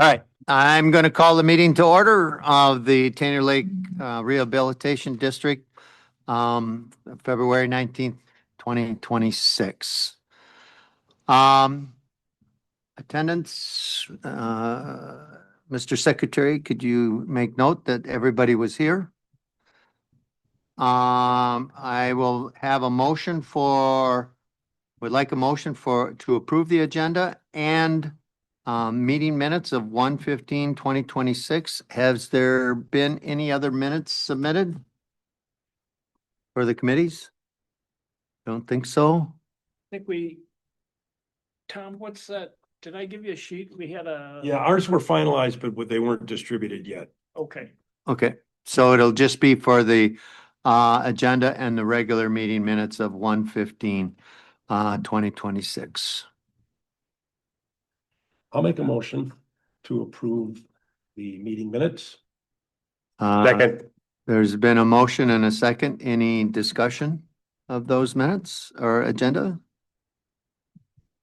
All right, I'm going to call the meeting to order of the Tainter Lake Rehabilitation District, February 19th, 2026. Attendance, Mr. Secretary, could you make note that everybody was here? I will have a motion would like a motion to approve the agenda and meeting minutes of 1/15/2026. Has there been any other minutes submitted for the committees? Don't think so. Tom, what's that? Did I give you a sheet? We had a. Yeah, ours were finalized, but they weren't distributed yet. Okay, Okay, so it'll just be for the agenda and the regular meeting minutes of 1/15/2026. I'll make a motion to approve the meeting minutes. Second. There's been a motion and a second. Any discussion of those minutes or agenda?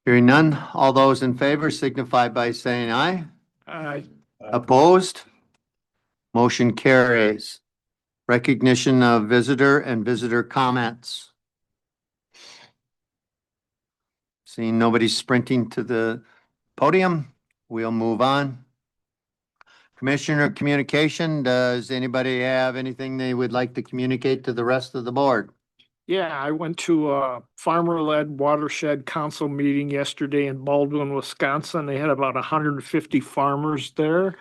Hearing none, all those in favor signify by saying aye. Aye. Opposed? Motion carries. Recognition of visitor and visitor comments. Seeing nobody sprinting to the podium, we'll move on. Commissioner communication, does anybody have anything they would like to communicate to the rest of the board? Yeah, I went to a farmer-led watershed council meeting yesterday in Baldwin, Wisconsin. They had about 150 farmers there.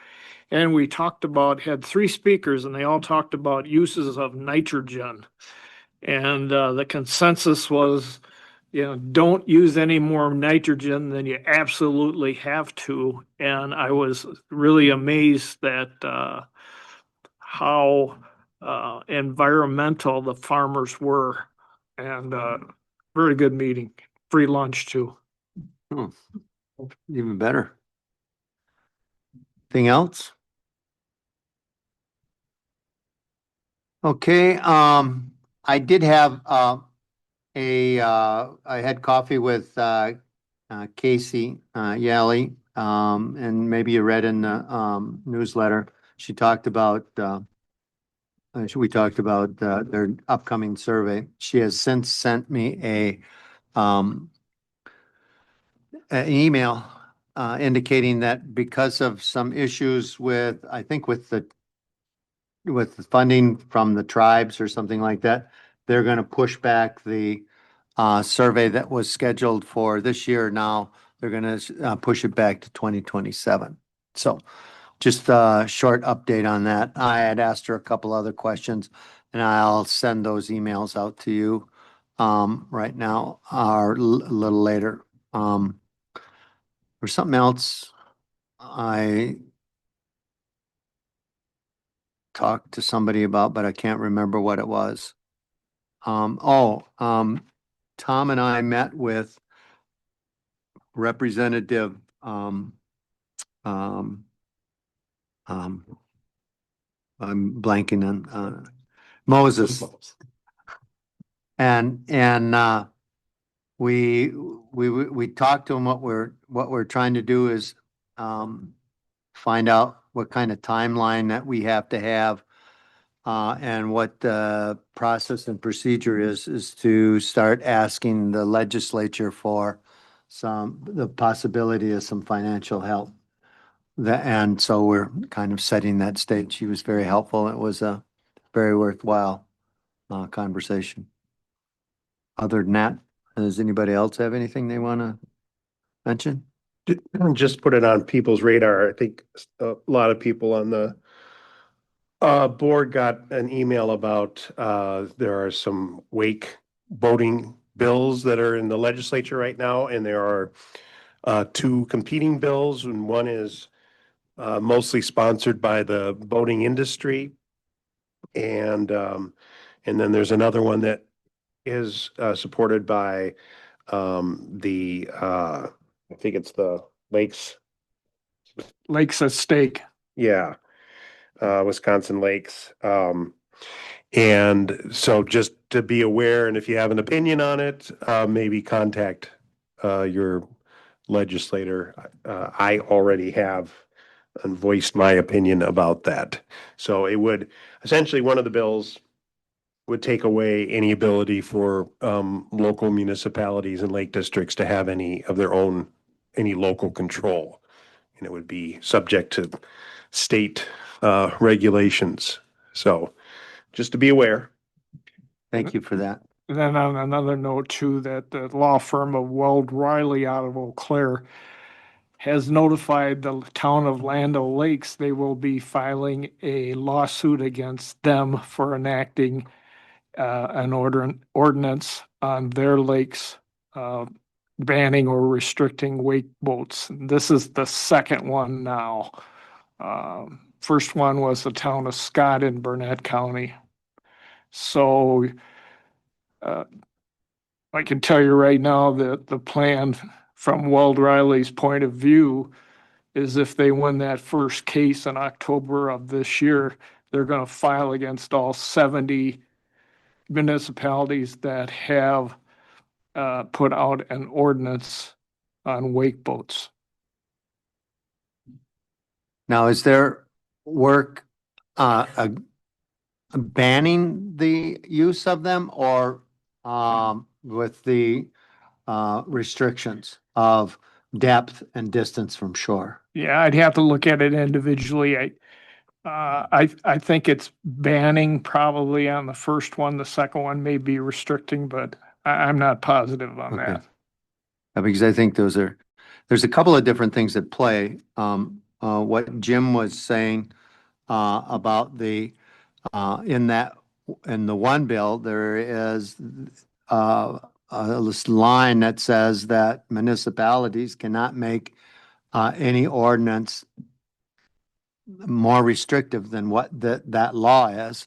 And we had 3 speakers, and they all talked about uses of nitrogen. And the consensus was, don't use any more nitrogen than you absolutely have to. And I was really amazed that how environmental the farmers were. And very good meeting. Free lunch too. Even better. Anything else? Okay, I did have I had coffee with Casey Yalley, and maybe you read in the newsletter. We talked about their upcoming survey. She has since sent me an email indicating that because of some issues with the funding from the tribes or something like that, they're going to push back the survey that was scheduled for this year. Now they're going to push it back to 2027. So just a short update on that. I had asked her a couple other questions, and I'll send those emails out to you right now or a little later. There's something else I talked to somebody about, but I can't remember what it was. Tom and I met with Representative I'm blanking on Moses. And we talked to him. What we're trying to do is find out what kind of timeline that we have to have, and what the process and procedure is to start asking the legislature for the possibility of some financial help. And so we're kind of setting that stage. She was very helpful. It was a very worthwhile conversation. Other than that, does anybody else have anything they want to mention? Just put it on people's radar. I think a lot of people on the board got an email about there are some wake boating bills that are in the legislature right now, and there are 2 competing bills, and one is mostly sponsored by the boating industry, and then there's another one that is supported by I think it's the Lakes at stake. Yeah, Wisconsin Lakes. And so just to be aware, and if you have an opinion on it, maybe contact your legislator. I already have and voiced my opinion about that. So it would, essentially, one of the bills would take away any ability for local municipalities and lake districts to have any of their own, any local control. And it would be subject to state regulations. So just to be aware. Thank you for that. And then on another note too, that the law firm of Weld Riley out of Eau Claire has notified the town of Land O'Lakes they will be filing a lawsuit against them for enacting an ordinance on their lakes banning or restricting wake boats. This is the second one now. First one was the town of Scott in Burnett County. So I can tell you right now that the plan from Weld Riley's point of view is if they win that first case in October of this year, they're going to file against all 70 municipalities that have put out an ordinance on wake boats. Now, is there work banning the use of them or with the restrictions of depth and distance from shore? Yeah, I'd have to look at it individually. I think it's banning probably on the first one. The second one may be restricting, but I'm not positive on Okay. that. Because I think there's a couple of different things at play. What Jim was saying about in the one bill, there is this line that says that municipalities cannot make any ordinance more restrictive than what that law is.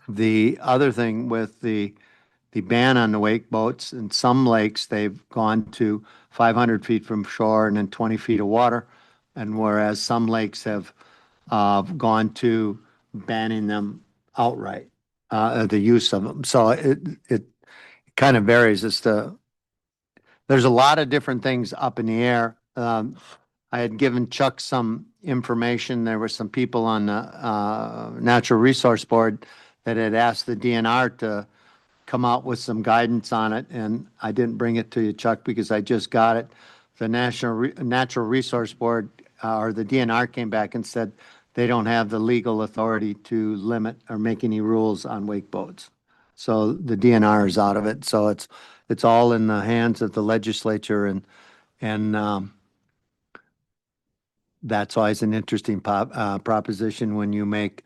The other thing with the ban on the wake boats, in some lakes, they've gone to 500 feet from shore and then 20 feet of water. And whereas some lakes have gone to banning them outright, the use of them. So it kind of varies as to, there's a lot of different things up in the air. I had given Chuck some information. There were some people on the Natural Resource Board that had asked the DNR to come out with some guidance on it, and I didn't bring it to you, Chuck, because I just got it. The Natural Resource Board, or the DNR, came back and said they don't have the legal authority to limit or make any rules on wake boats. So the DNR is out of it. So it's all in the hands of the legislature, and that's always an interesting proposition when you make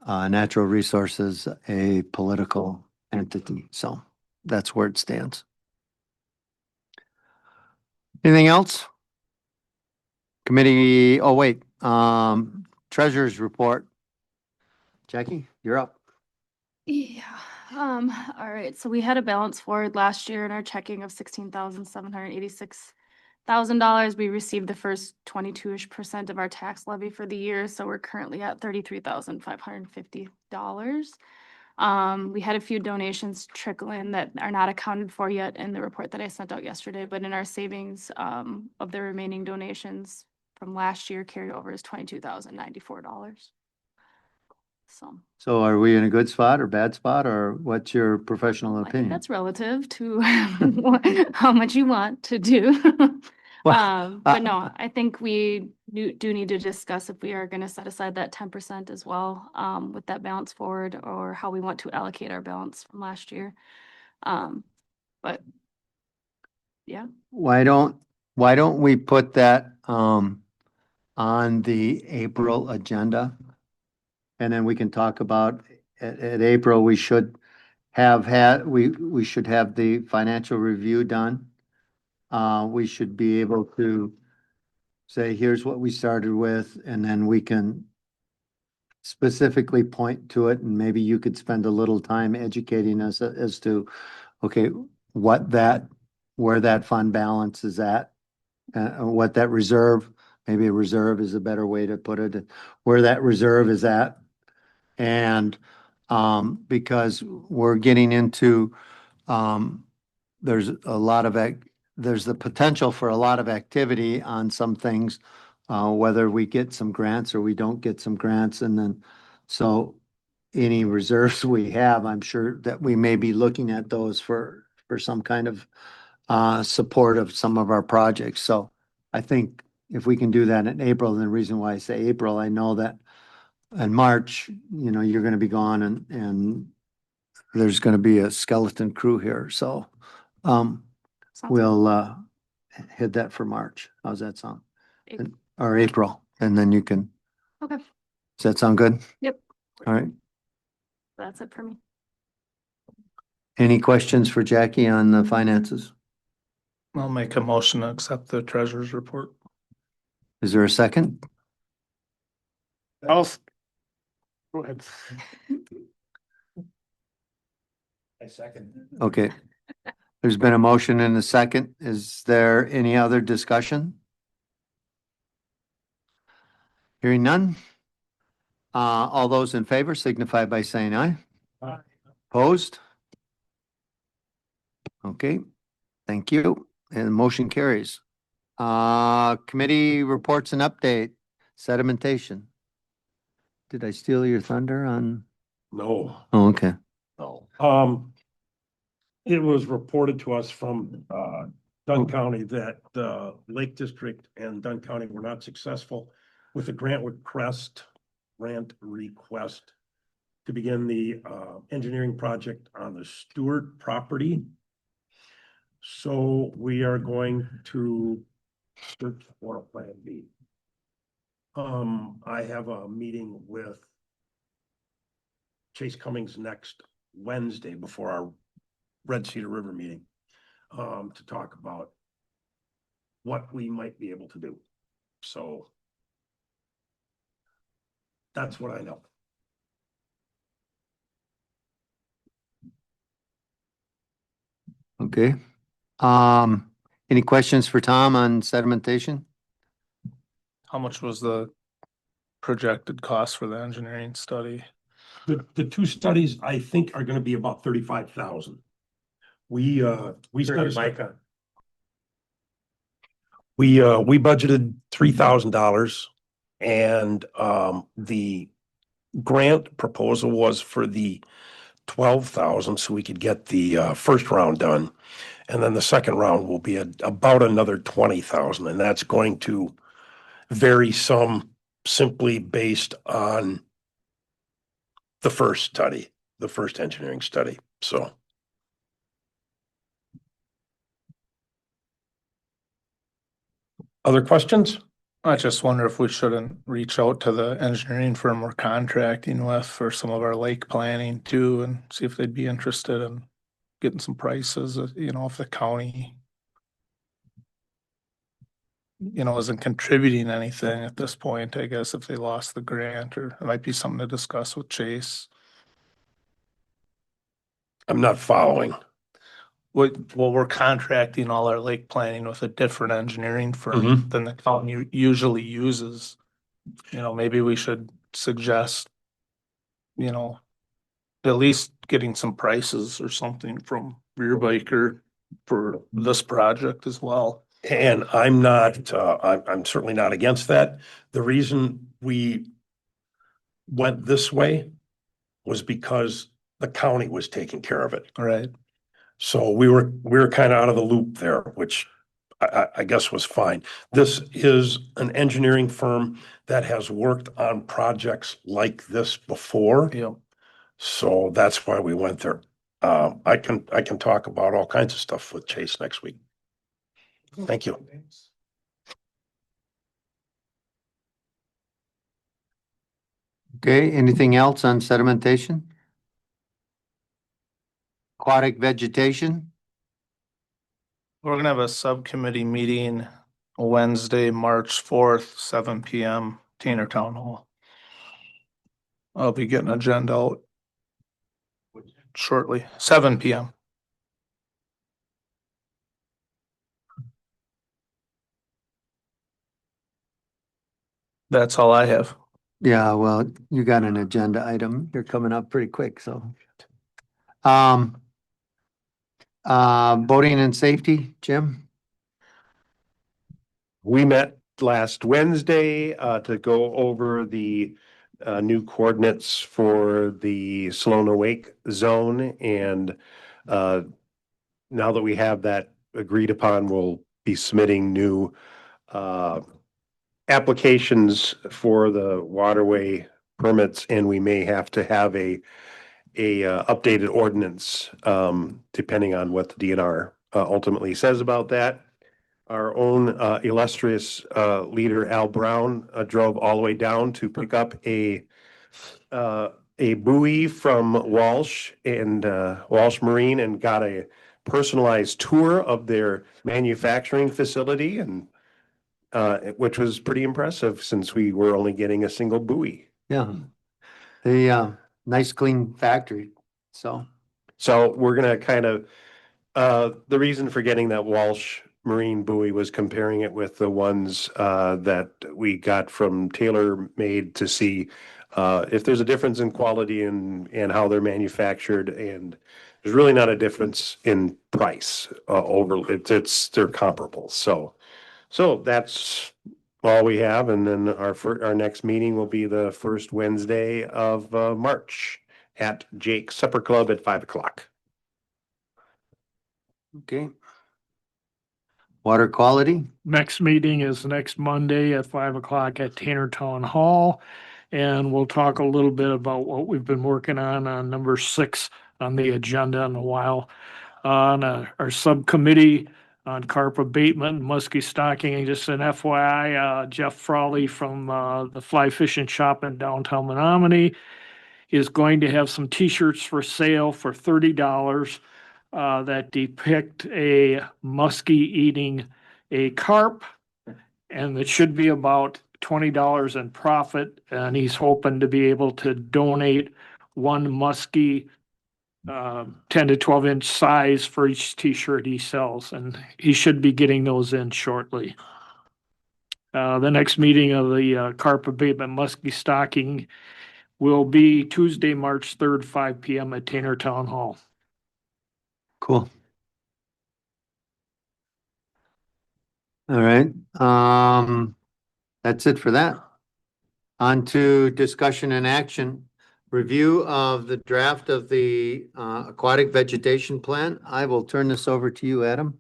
natural resources a political entity. So that's where it stands. Anything else? Committee, oh wait, treasurer's report. Jackie, you're up. Yeah, all right, so we had a balance forward last year in our checking of $16,786,000. We received the first 22-ish% of our tax levy for the year, so we're currently at $33,550. We had a few donations trickle in that are not accounted for yet in the report that I sent out yesterday, but in our savings, of the remaining donations from last year carryover is $22,094. So are we in a good spot or bad spot, or what's your professional I think opinion? that's relative to how much you want to do. Well, But no, I think we do need to discuss if we are gonna set aside that 10% as well, with that balance forward, or how we want to allocate our balance from last year. But yeah, Why don't we put that on the April agenda? And then we can talk about at April, we should have we should have the financial review done. We should be able to say, here's what we started with, and then we can specifically point to it, and maybe you could spend a little time educating us as to, okay, where that fund balance is at, what that reserve, maybe a reserve is a better way to put it, where that reserve is at. And because we're getting into, there's the potential for a lot of activity on some things whether we get some grants or we don't get some grants. And then, so any reserves we have, I'm sure that we may be looking at those for some kind of support of some of our projects. So I think if we can do that in April, and the reason why I say April, I know that in March, you're gonna be gone and there's gonna be a skeleton crew here. So Sounds good. we'll hit that for March. How's that sound? April. Or April, and then you can, Okay, does that sound good? Yep. All right. that's it for me. Any questions for Jackie on the finances? I'll make a motion to accept the treasurer's report. Is there a second? I'll, go ahead. I second. Okay. There's been a motion and a second. Is there any other discussion? Hearing none. All those in favor signify by saying aye. Aye. Opposed? Okay, thank you. And the motion carries. Committee reports and update, sedimentation. Did I steal your thunder on? No, Oh, okay. no. It was reported to us from, Dunn County that the Lake District and Dunn County were not successful with the grant request to begin the, engineering project on the Stewart property. So we are going to search for a plan B. I have a meeting with Chase Cummings next Wednesday before our Red Cedar River meeting, to talk about what we might be able to do. So that's what I know. Okay. Any questions for Tom on sedimentation? How much was the projected cost for the engineering study? The two studies, I think, are gonna be about 35,000. We budgeted $3,000 and, the grant proposal was for the 12,000, so we could get the, first round done. And then the second round will be about another 20,000, and that's going to vary some simply based on the first study, the first engineering study, so. Other questions? I just wonder if we shouldn't reach out to the engineering firm we're contracting with for some of our lake planning too, and see if they'd be interested in getting some prices, if the county isn't contributing anything at this point, I guess, if they lost the grant, or it might be something to discuss with Chase. I'm not following. Well, we're contracting all our lake planning with a different engineering firm than the county usually uses. Maybe we should suggest, at least getting some prices or something from Rear Biker for this project as well. And I'm not, I'm certainly not against that. The reason we went this way was because the county was taking care of it. All right. So we were kind of out of the loop there, which I guess was fine. This is an engineering firm that has worked on projects like this before. Yep. So that's why we went there. I can talk about all kinds of stuff with Chase next week. Thank you. Okay, anything else on sedimentation? Aquatic vegetation? We're gonna have a subcommittee meeting Wednesday, March 4th, 7 p.m., Tainter Town Hall. I'll be getting an agenda out shortly, 7 p.m. That's all I have. Yeah, well, you got an agenda item. You're coming up pretty quick, so. Boating and safety, Jim? We met last Wednesday, to go over the new coordinates for the Solona Wake zone. And now that we have that agreed upon, we'll be submitting new applications for the waterway permits, and we may have to have a updated ordinance, depending on what the DNR ultimately says about that. Our own illustrious leader, Al Brown, drove all the way down to pick up a buoy from Walsh and Walsh Marine, and got a personalized tour of their manufacturing facility, and which was pretty impressive since we were only getting a single buoy. Yeah. The, nice clean factory, so. So we're gonna kind of, the reason for getting that Walsh Marine buoy was comparing it with the ones that we got from Taylor Made to see if there's a difference in quality and how they're manufactured. And there's really not a difference in price they're comparable. So that's all we have. And then our next meeting will be the first Wednesday of March at Jake's Supper Club at 5 o'clock. Okay. Water quality? Next meeting is next Monday at 5 o'clock at Tainter Town Hall. And we'll talk a little bit about what we've been working on number 6 on the agenda in a while. On our subcommittee on carp abatement, musky stocking, and just an FYI, Jeff Frawley from the Fly Fishing Shop in downtown Menominee is going to have some T-shirts for sale for $30 that depict a muskie eating a carp, and it should be about $20 in profit. And he's hoping to be able to donate one muskie 10 to 12 inch size for each T-shirt he sells, and he should be getting those in shortly. The next meeting of the carp abatement muskie stocking will be Tuesday, March 3rd, 5 p.m. at Tainter Town Hall. Cool. All right, that's it for that. On to discussion and action. Review of the draft of the aquatic vegetation plan. I will turn this over to you, Adam.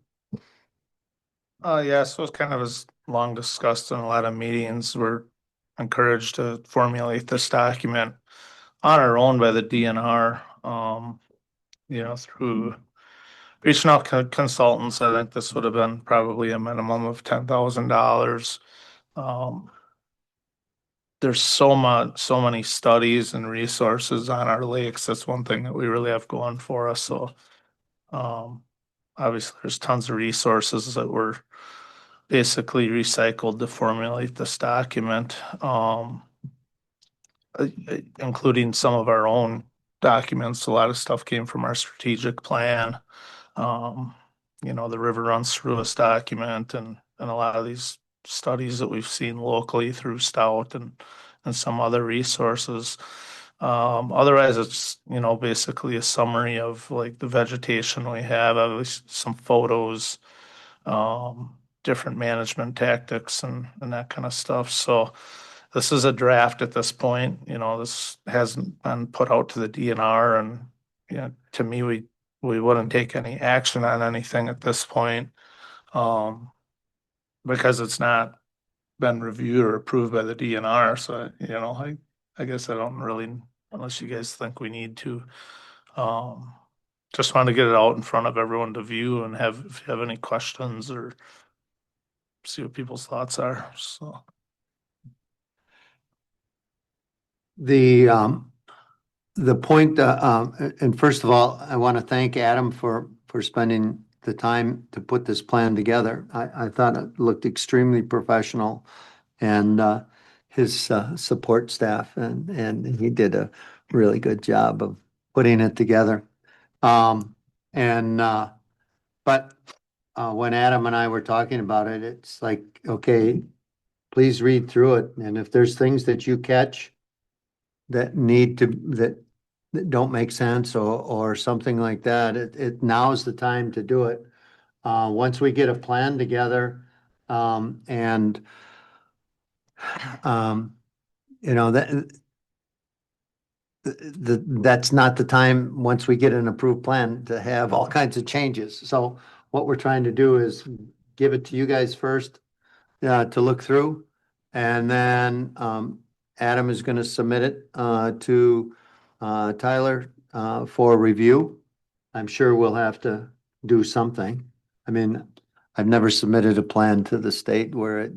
Yeah, so it's kind of as long discussed in a lot of meetings. We're encouraged to formulate this document on our own by the DNR, through reaching out consultants. I think this would have been probably a minimum of $10,000. There's so many studies and resources on our lakes. That's one thing that we really have going for us. So, obviously there's tons of resources that were basically recycled to formulate this document, including some of our own documents. A lot of stuff came from our strategic plan. The river runs through this document, and a lot of these studies that we've seen locally through Stout and some other resources. Otherwise, it's, basically a summary of like the vegetation we have, obviously some photos, different management tactics and that kind of stuff. So this is a draft at this point. This hasn't been put out to the DNR, and to me, we wouldn't take any action on anything at this point, because it's not been reviewed or approved by the DNR. So, I guess I don't really, unless you guys think we need to. Just want to get it out in front of everyone to view and if you have any questions or see what people's thoughts are. So. The point, and first of all, I want to thank Adam for spending the time to put this plan together. I thought it looked extremely professional, and his support staff, and he did a really good job of putting it together. But when Adam and I were talking about it, it's like, okay, please read through it, and if there's things that you catch that don't make sense or something like that, now is the time to do it. Once we get a plan together, and You know, that's not the time, once we get an approved plan, to have all kinds of changes. So what we're trying to do is give it to you guys first, to look through. And then, Adam is gonna submit it, to, Tyler, for review. I'm sure we'll have to do something. I mean, I've never submitted a plan to the state where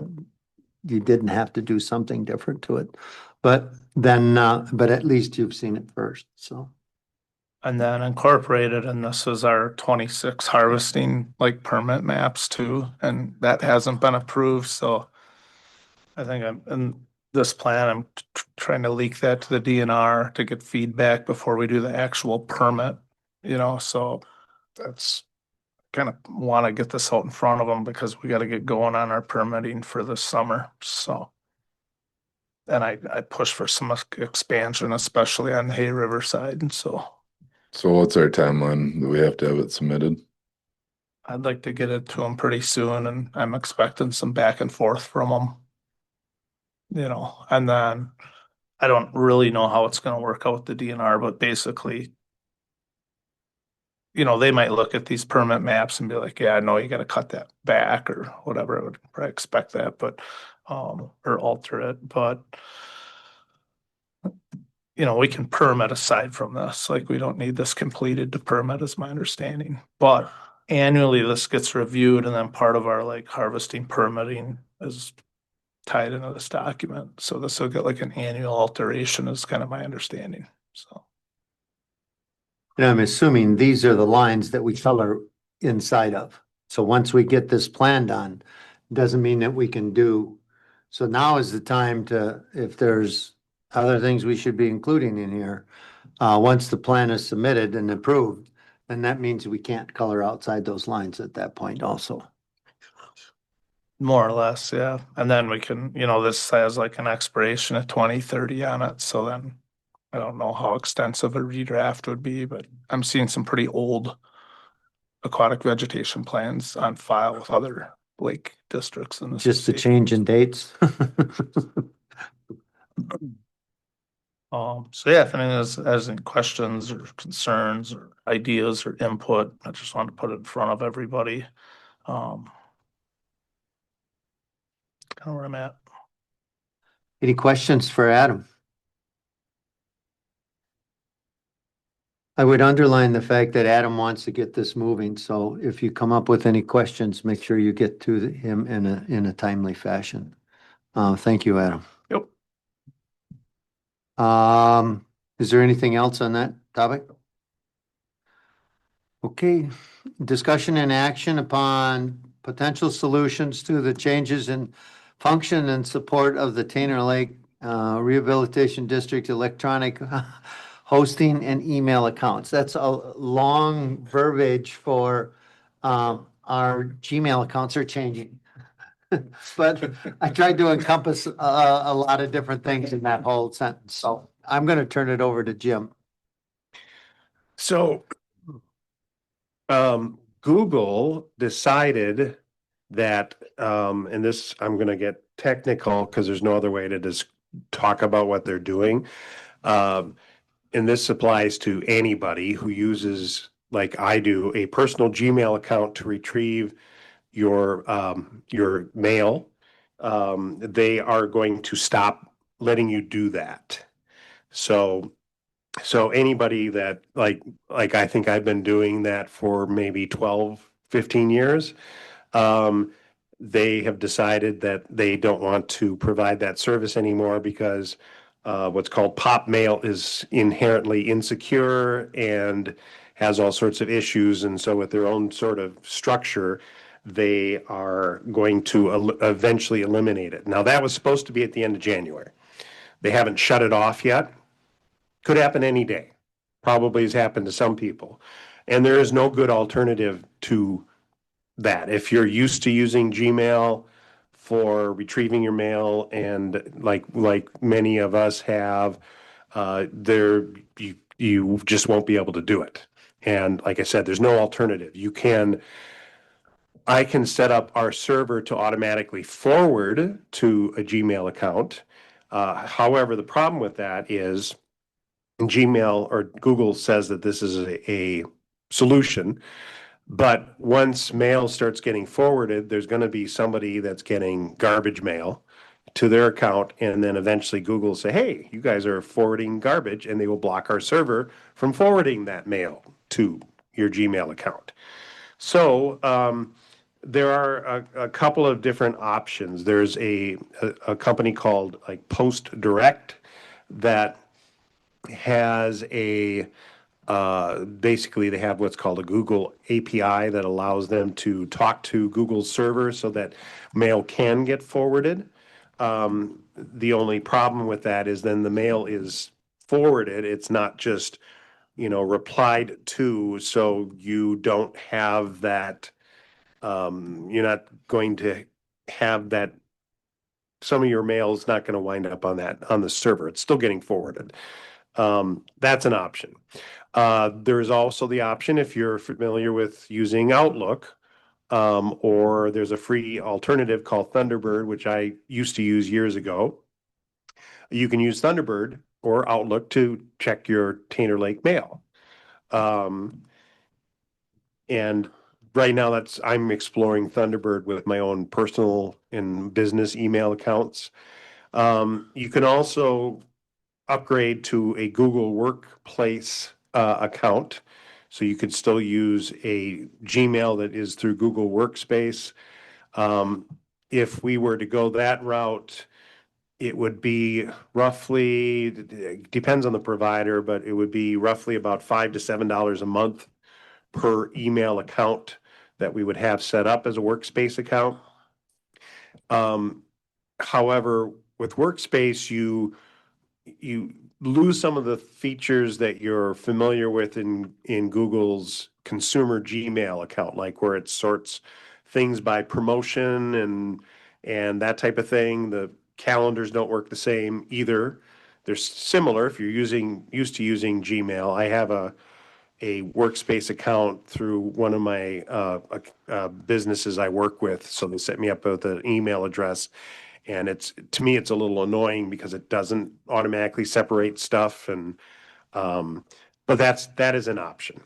you didn't have to do something different to it. But then, but at least you've seen it first, so. And then incorporated in this is our 26 harvesting like permit maps too, and that hasn't been approved, so I think I'm, in this plan, I'm trying to leak that to the DNR to get feedback before we do the actual permit, so that's kind of want to get this out in front of them because we got to get going on our permitting for this summer, so. And I push for some expansion, especially on the Hay River side, and so. So what's our timeline? Do we have to have it submitted? I'd like to get it to them pretty soon, and I'm expecting some back and forth from them. And then I don't really know how it's gonna work out with the DNR, but basically, they might look at these permit maps and be like, yeah, no, you gotta cut that back or whatever. I would probably expect that, but, or alter it, but we can permit aside from this, like, we don't need this completed to permit is my understanding. But annually, this gets reviewed and then part of our like harvesting permitting is tied into this document. So this will get like an annual alteration is kind of my understanding, so. And I'm assuming these are the lines that we color inside of. So once we get this plan done, doesn't mean that we can do. So now is the time to, if there's other things we should be including in here, once the plan is submitted and approved, then that means we can't color outside those lines at that point also. More or less, yeah. And then we can, this has like an expiration of 2030 on it, so then I don't know how extensive a redraft would be, but I'm seeing some pretty old aquatic vegetation plans on file with other lake districts in the Just the state. change in dates. So yeah, if anyone has any questions or concerns or ideas or input, I just wanted to put it in front of everybody. Kind of where I'm at. Any questions for Adam? I would underline the fact that Adam wants to get this moving, so if you come up with any questions, make sure you get to him in a timely fashion. Thank you, Adam. Yep. Is there anything else on that topic? Okay, discussion and action upon potential solutions to the changes in function and support of the Tainter Lake Rehabilitation District electronic hosting and email accounts. That's a long verbiage for our Gmail accounts are changing. But I tried to encompass a lot of different things in that whole sentence, so I'm gonna turn it over to Jim. So Google decided that, and this, I'm gonna get technical because there's no other way to just talk about what they're doing. And this applies to anybody who uses, like I do, a personal Gmail account to retrieve your mail. They are going to stop letting you do that. So anybody that like I think I've been doing that for maybe 12, 15 years. They have decided that they don't want to provide that service anymore because what's called pop mail is inherently insecure and has all sorts of issues. And so with their own sort of structure, they are going to eventually eliminate it. Now, that was supposed to be at the end of January. They haven't shut it off yet. Could happen any day. Probably has happened to some people. And there is no good alternative to that. If you're used to using Gmail for retrieving your mail, and like many of us have, you just won't be able to do it. And like I said, there's no alternative. You can I can set up our server to automatically forward to a Gmail account. However, the problem with that is Gmail or Google says that this is a solution. But once mail starts getting forwarded, there's going to be somebody that's getting garbage mail to their account. And then eventually Google will say, hey, you guys are forwarding garbage, and they will block our server from forwarding that mail to your Gmail account. So there are a couple of different options. There's a company called like Post Direct that has basically they have what's called a Google API that allows them to talk to Google's server so that mail can get forwarded. The only problem with that is then the mail is forwarded. It's not just, replied to, so you don't have that, you're not going to have that, some of your mail is not going to wind up on the server. It's still getting forwarded. That's an option. There's also the option, if you're familiar with using Outlook, or there's a free alternative called Thunderbird, which I used to use years ago. You can use Thunderbird or Outlook to check your Tainter Lake mail. And right now I'm exploring Thunderbird with my own personal and business email accounts. You can also upgrade to a Google Workplace account. So you could still use a Gmail that is through Google Workspace. If we were to go that route, it would be roughly, it depends on the provider, but it would be roughly about $5 to $7 a month per email account that we would have set up as a workspace account. However, with Workspace, you lose some of the features that you're familiar with in Google's consumer Gmail account, like where it sorts things by promotion and that type of thing. The calendars don't work the same either. They're similar if you're used to using Gmail. I have a workspace account through one of my businesses I work with, so they set me up with an email address. And to me, it's a little annoying because it doesn't automatically separate stuff. But that is an option.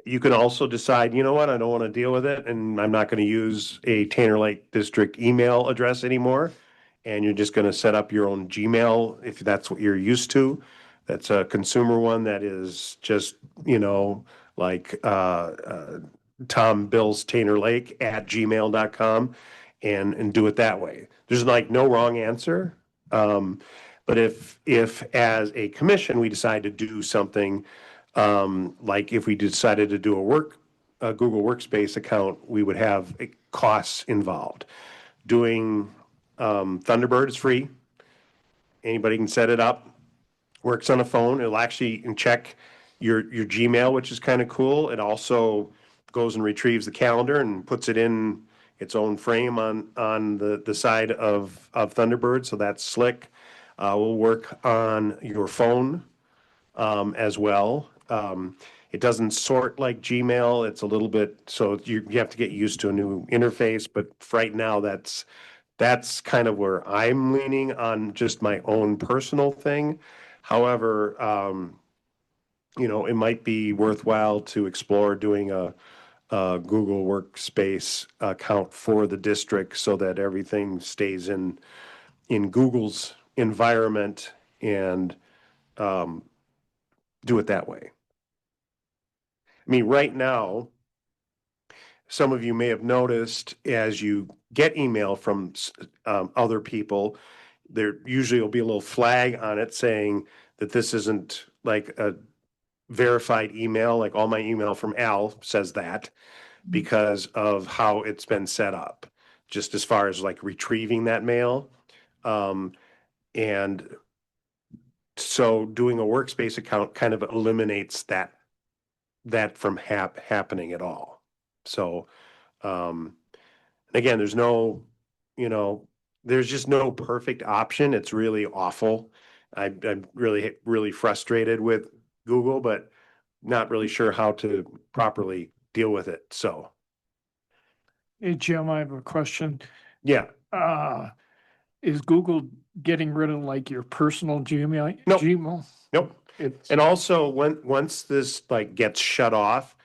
You can also decide, you know what, I don't want to deal with it, and I'm not going to use a Tanner Lake District email address anymore. And you're just going to set up your own Gmail if that's what you're used to. That's a consumer one that is just, like Tom Bill's Tanner Lake at gmail.com and do it that way. There's like no wrong answer. But if as a commission, we decide to do something, like if we decided to do a Google Workspace account, we would have costs involved. Doing Thunderbird is free. Anybody can set it up. Works on a phone. It'll actually check your Gmail, which is kind of cool. It also goes and retrieves the calendar and puts it in its own frame on the side of Thunderbird. So that's slick. We'll work on your phone as well. It doesn't sort like Gmail. It's a little bit, so you have to get used to a new interface. But right now, that's kind of where I'm leaning on just my own personal thing. However, it might be worthwhile to explore doing a Google Workspace account for the district so that everything stays in Google's environment and do it that way. I mean, right now, some of you may have noticed as you get email from other people, there usually will be a little flag on it saying that this isn't like a verified email. Like all my email from Al says that because of how it's been set up, just as far as like retrieving that mail. And so doing a workspace account kind of eliminates that from happening at all. So, again, there's just no perfect option. It's really awful. I'm really frustrated with Google, but not really sure how to properly deal with it. So, Hey, Jim, I have a question. Yeah, Is Google getting rid of like your personal Gmail? Nope. Gmail? nope. It's, And also, once this like gets shut off,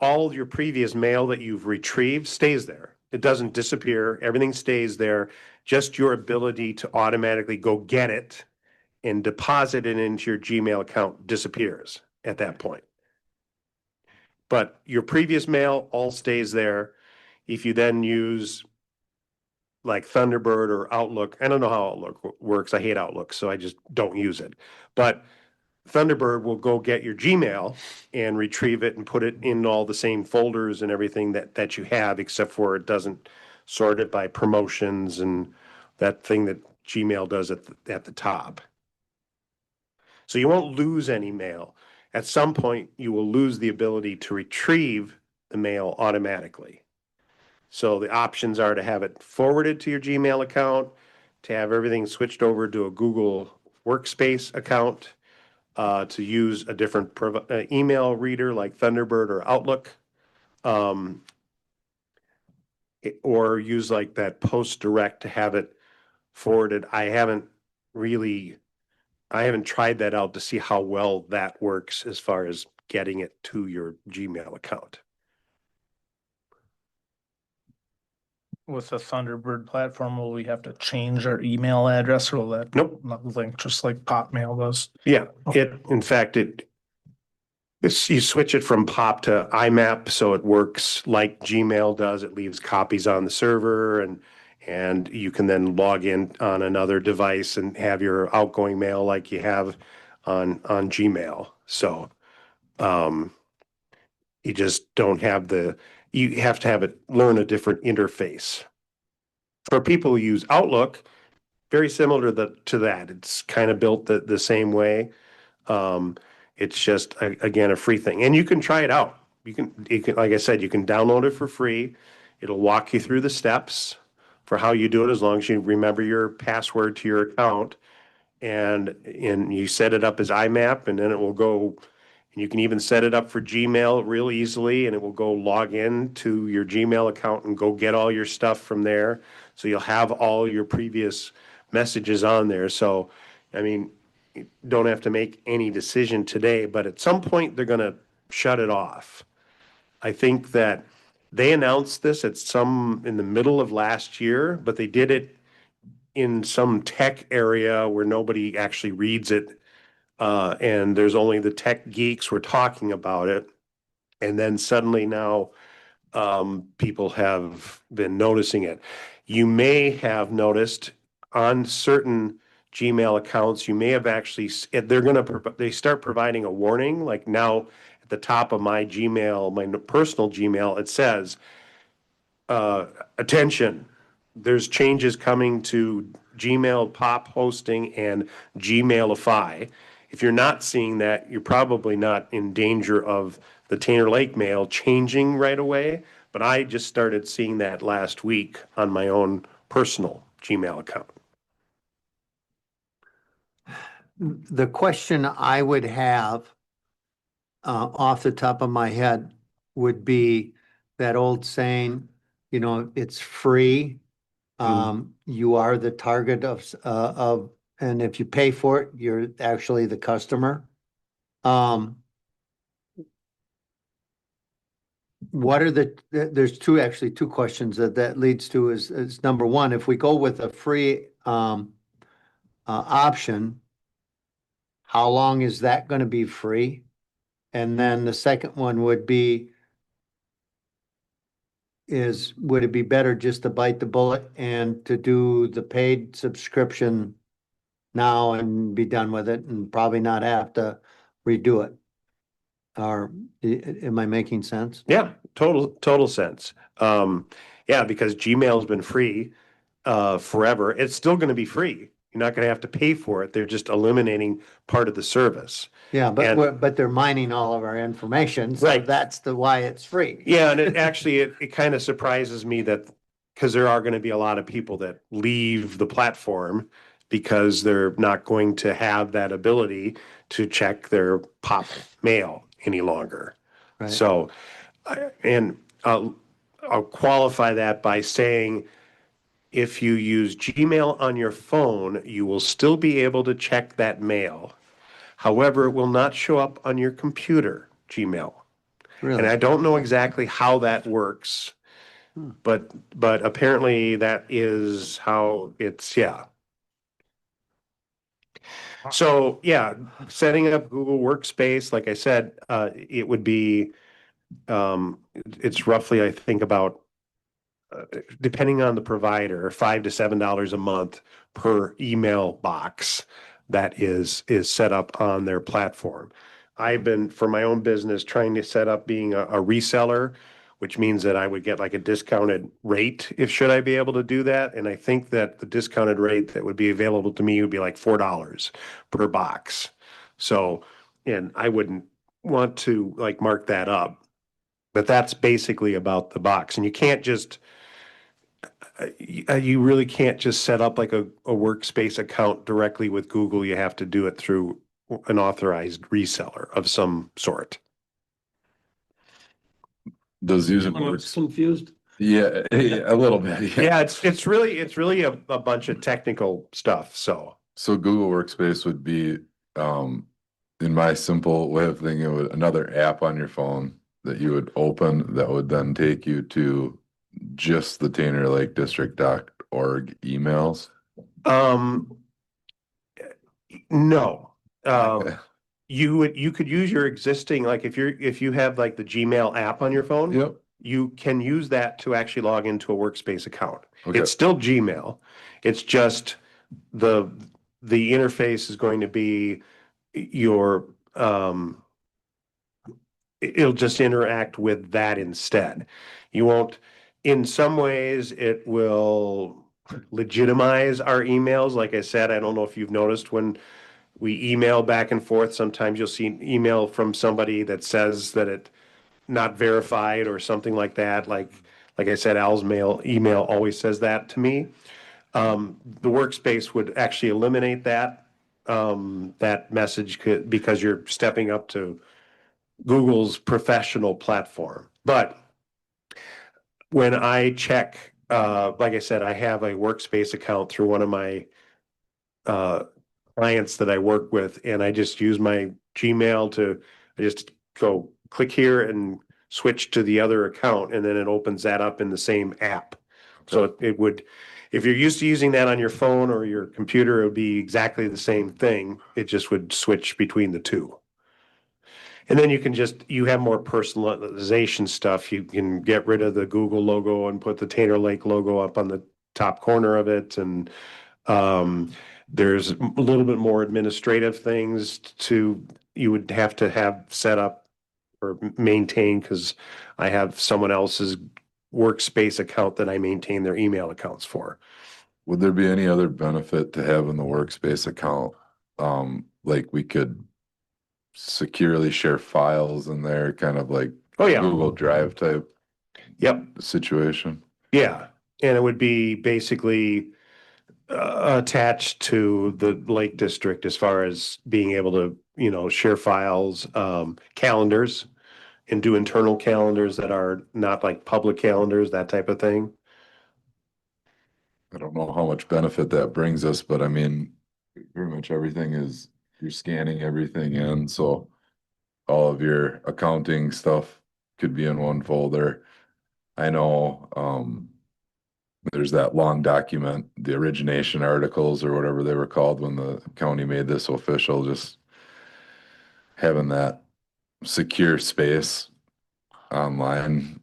all your previous mail that you've retrieved stays there. It doesn't disappear. Everything stays there. Just your ability to automatically go get it and deposit it into your Gmail account disappears at that point. But your previous mail all stays there. If you then use like Thunderbird or Outlook, I don't know how Outlook works. I hate Outlook, so I just don't use it. But Thunderbird will go get your Gmail and retrieve it and put it in all the same folders and everything that you have, except for it doesn't sort it by promotions and that thing that Gmail does at the top. So you won't lose any mail. At some point, you will lose the ability to retrieve the mail automatically. So the options are to have it forwarded to your Gmail account, to have everything switched over to a Google Workspace account, to use a different email reader like Thunderbird or Outlook, or use like that Post Direct to have it forwarded. I haven't tried that out to see how well that works as far as getting it to your Gmail account. With the Thunderbird platform, will we have to change our email address or will that? Nope. Link just like Hotmail does? Yeah, in fact, you switch it from POP to IMAP, so it works like Gmail does. It leaves copies on the server and you can then log in on another device and have your outgoing mail like you have on Gmail. So, you just don't have you have to have it learn a different interface. For people who use Outlook, very similar to that. It's kind of built the same way. It's just again a free thing, and you can try it out. You can, like I said, you can download it for free. It'll walk you through the steps for how you do it, as long as you remember your password to your account, and you set it up as IMAP, and then it will go. And you can even set it up for Gmail real easily, and it will go log in to your Gmail account and go get all your stuff from there. So you'll have all your previous messages on there. So, I mean, you don't have to make any decision today, but at some point they're going to shut it off. I think that they announced this in the middle of last year, but they did it in some tech area where nobody actually reads it. And there's only the tech geeks were talking about it. And then suddenly now people have been noticing it. You may have noticed on certain Gmail accounts, you may have actually, they start providing a warning. Like now at the top of my Gmail, my personal Gmail, it says, attention, there's changes coming to Gmail pop hosting and Gmailify. If you're not seeing that, you're probably not in danger of the Tainter Lake mail changing right away. But I just started seeing that last week on my own personal Gmail account. The question I would have off the top of my head would be that old saying, it's free. You are the target of, and if you pay for it, you're actually the customer. What are there's two questions that leads to is number one, if we go with a free option, how long is that going to be free? And then the second one would be, would it be better just to bite the bullet and to do the paid subscription now and be done with it and probably not have to redo it? Or am I making sense? Yeah, total sense. Yeah, because Gmail's been free forever. It's still going to be free. You're not going to have to pay for it. They're just eliminating part of the service. Yeah, And- but they're mining all of our information, so Right. that's why it's free. Yeah, and it kind of surprises me that, because there are going to be a lot of people that leave the platform because they're not going to have that ability to check their pop mail any longer. Right. So, and I'll qualify that by saying if you use Gmail on your phone, you will still be able to check that mail. However, it will not show up on your computer, Gmail. And I Really? don't know exactly how that works, but apparently that is how it's, yeah. So, yeah, setting up Google Workspace, like I said, it would be, it's roughly, I think, about depending on the provider, $5 to $7 a month per email box that is set up on their platform. I've been, for my own business, trying to set up being a reseller, which means that I would get like a discounted rate if should I be able to do that. And I think that the discounted rate that would be available to me would be like $4 per box. So, and I wouldn't want to like mark that up, but that's basically about the box. And you can't just you really can't just set up like a workspace account directly with Google. You have to do it through an authorized reseller of some sort. Does using Everyone was works, confused. yeah, a little bit, yeah. Yeah, it's really a bunch of technical stuff. So So Google Workspace would be, in my simple way of thinking, it would another app on your phone that you would open that would then take you to just the TainterLakeDistrict.org emails. um no. Okay. You could use your existing, like if you have like the Gmail app on your phone, Yep, you can use that to actually log into a workspace account. okay, It's still Gmail. It's just the interface is going to be your it'll just interact with that instead. You won't, in some ways, it will legitimize our emails. Like I said, I don't know if you've noticed when we email back and forth, sometimes you'll see an email from somebody that says that it not verified or something like that. Like I said, Al's email always says that to me. The workspace would actually eliminate that that message because you're stepping up to Google's professional platform. But when I check, like I said, I have a workspace account through one of my uh, clients that I work with, and I just use my Gmail I just go click here and switch to the other account, and then it opens that up in the same app. So it would, if you're used to using that on your phone or your computer, it would be exactly the same thing. It just would switch between the two. And then you have more personalization stuff. You can get rid of the Google logo and put the Tainter Lake logo up on the top corner of it. And there's a little bit more administrative things you would have to have set up or maintain, because I have someone else's workspace account that I maintain their email accounts for. would there be any other benefit to having the workspace account? Like we could securely share files in there, kind of like Oh, yeah. Google Drive type Yep. situation. Yeah. And it would be basically attached to the Lake District as far as being able to, share files, calendars, and do internal calendars that are not like public calendars, that type of thing. I don't know how much benefit that brings us, but I mean, pretty much everything is, you're scanning everything in, so all of your accounting stuff could be in one folder. I know, there's that long document, the origination articles or whatever they were called when the county made this official, just having that secure space online.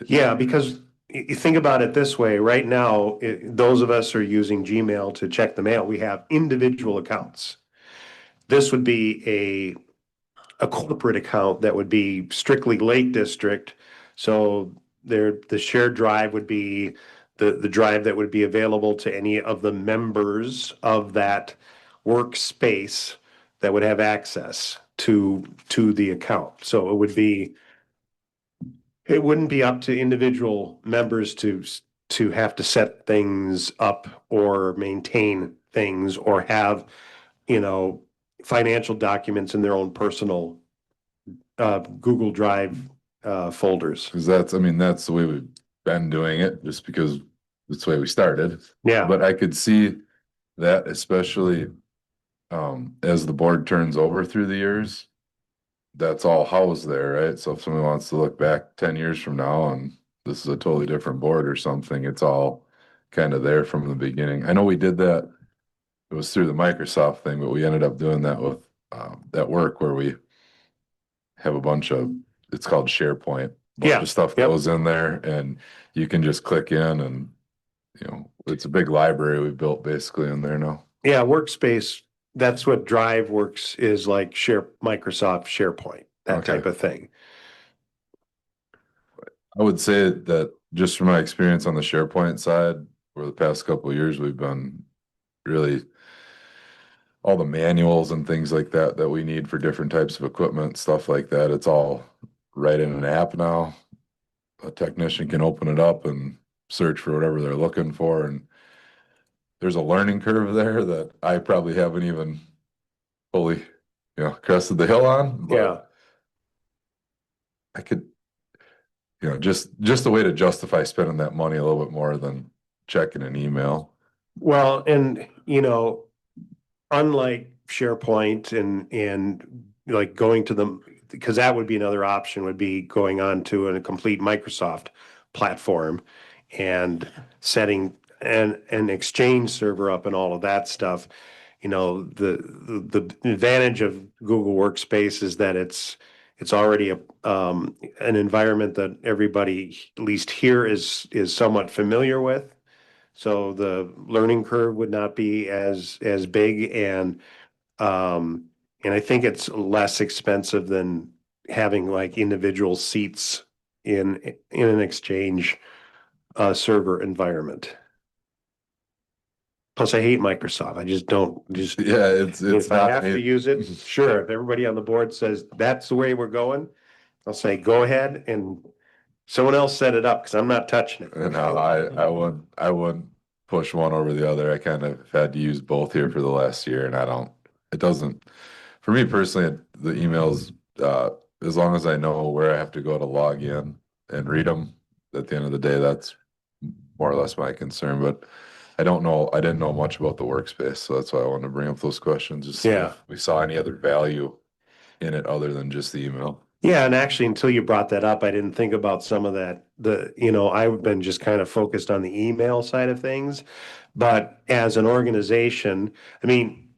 Yeah, because you think about it this way, right now, those of us who are using Gmail to check the mail, we have individual accounts. This would be a corporate account that would be strictly Lake District. So the shared drive would be the drive that would be available to any of the members of that workspace that would have access to the account. So it wouldn't be up to individual members to have to set things up or maintain things or have, financial documents in their own personal Google Drive folders. Cause that's, I mean, that's the way we've been doing it, just because that's the way we started. Yeah, But I could see that especially, as the board turns over through the years, that's all housed there, right? So if somebody wants to look back 10 years from now and this is a totally different board or something, it's all kind of there from the beginning. I know we did that. It was through the Microsoft thing, but we ended up doing that with, that work where we have a bunch of, it's called SharePoint. Bunch Yeah, of stuff yep. goes in there and you can just click in and, it's a big library we built basically in there now. Yeah, workspace, that's what Drive works is like Microsoft SharePoint, that Okay. type of thing. I would say that just from my experience on the SharePoint side, for the past couple of years, we've been really all the manuals and things like that that we need for different types of equipment, stuff like that. It's all right in an app now. A technician can open it up and search for whatever they're looking for. And there's a learning curve there that I probably haven't even fully, crested the hill on, but Yeah. I could, just a way to justify spending that money a little bit more than checking an email. Well, and unlike SharePoint and like going to them, because that would be another option, would be going on to a complete Microsoft platform and setting an Exchange server up and all of that stuff. The advantage of Google Workspace is that it's already an environment that everybody, at least here, is somewhat familiar with. So the learning curve would not be as big and I think it's less expensive than having like individual seats in an Exchange server environment. Plus, I hate Microsoft. I just don't just Yeah, it's if I not have to made- use it, sure. If everybody on the board says that's the way we're going, I'll say go ahead and someone else set it up because I'm not touching it. No, I wouldn't push one over the other. I kind of had to use both here for the last year, and it doesn't, for me personally, the emails, as long as I know where I have to go to log in and read them, at the end of the day, that's more or less my concern. But I didn't know much about the workspace, so that's why I wanted to bring up those questions, just see Yeah. if we saw any other value in it other than just the email. Yeah, and actually, until you brought that up, I didn't think about some of that. I've been just kind of focused on the email side of things. But as an organization, I mean,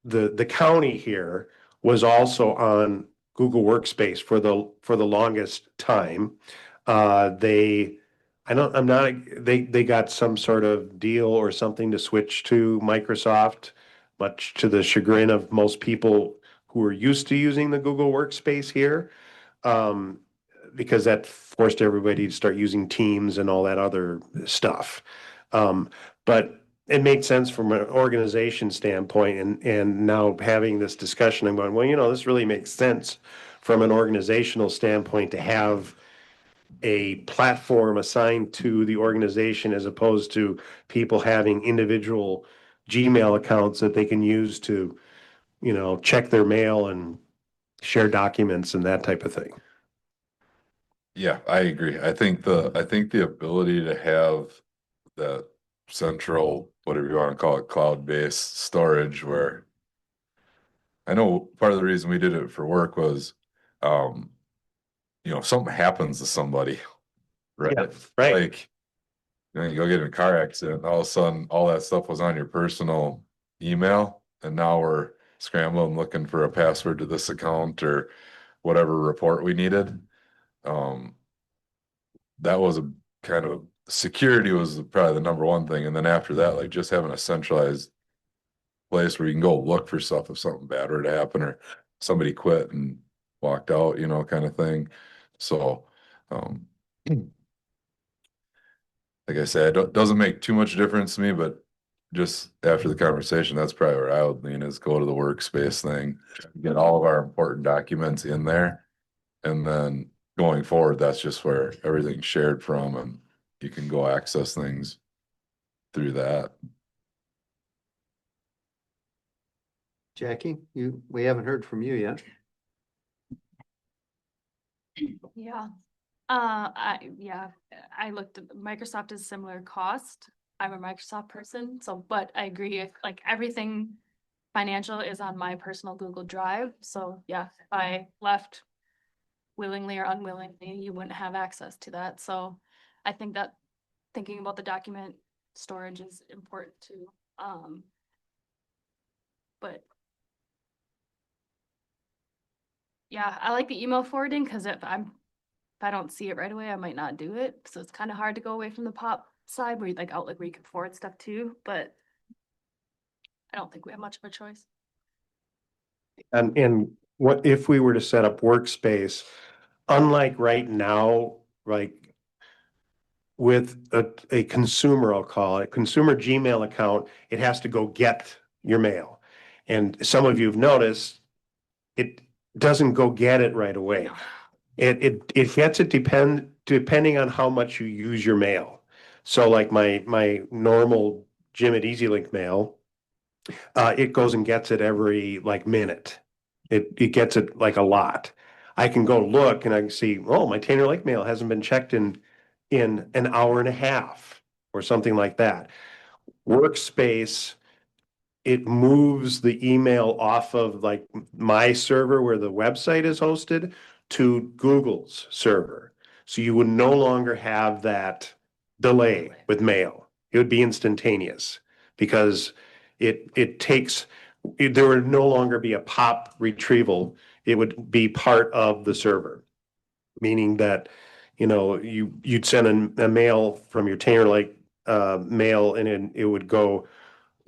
the county here was also on Google Workspace for the longest time. They, I don't, I'm not, they got some sort of deal or something to switch to Microsoft, much to the chagrin of most people who are used to using the Google Workspace here. Um, because that forced everybody to start using Teams and all that other stuff. But it made sense from an organization standpoint, and now having this discussion, I'm going, well, this really makes sense from an organizational standpoint to have a platform assigned to the organization as opposed to people having individual Gmail accounts that they can use to, check their mail and share documents and that type of thing. Yeah, I agree. I think the ability to have that central, whatever you want to call it, cloud-based storage where I know part of the reason we did it for work was, if something happens to somebody, right? Yeah, right. Like, you go get in a car accident, and all of a sudden, all that stuff was on your personal email, and now we're scrambling looking for a password to this account or whatever report we needed. Um, that was a kind of security was probably the number one thing. And then after that, like just having a centralized place where you can go look for stuff if something bad were to happen or somebody quit and walked out, kind of thing. So, um, like I said, it doesn't make too much difference to me, but just after the conversation, that's probably where I would lean is go to the workspace thing, get all of our important documents in there. And then going forward, that's just where everything's shared from and you can go access things through that. Jackie, we haven't heard from you yet. Yeah. Yeah, I looked at Microsoft is similar cost. I'm a Microsoft person, so, but I agree, like everything financial is on my personal Google Drive. So yeah, if I left willingly or unwillingly, you wouldn't have access to that. So I think that thinking about the document storage is important too. But yeah, I like the email forwarding because if I don't see it right away, I might not do it. So it's kind of hard to go away from the pop side where you like Outlook where you can forward stuff too, but I don't think we have much of a choice. And what if we were to set up workspace, unlike right now, like with a consumer, I'll call it, consumer Gmail account, it has to go get your mail. And some of you have noticed, it doesn't go get it right away. It gets it depending on how much you use your mail. So like my normal Jim at EasyLink mail, it goes and gets it every like minute. It gets it like a lot. I can go look and I can see, oh, my Tainter Lake mail hasn't been checked in an hour and a half or something like that. Workspace, it moves the email off of like my server where the website is hosted to Google's server. So you would no longer have that delay with mail. It would be instantaneous because it takes, there would no longer be a pop retrieval. It would be part of the server, meaning that, you'd send a mail from your Taylor Lake mail and it would go,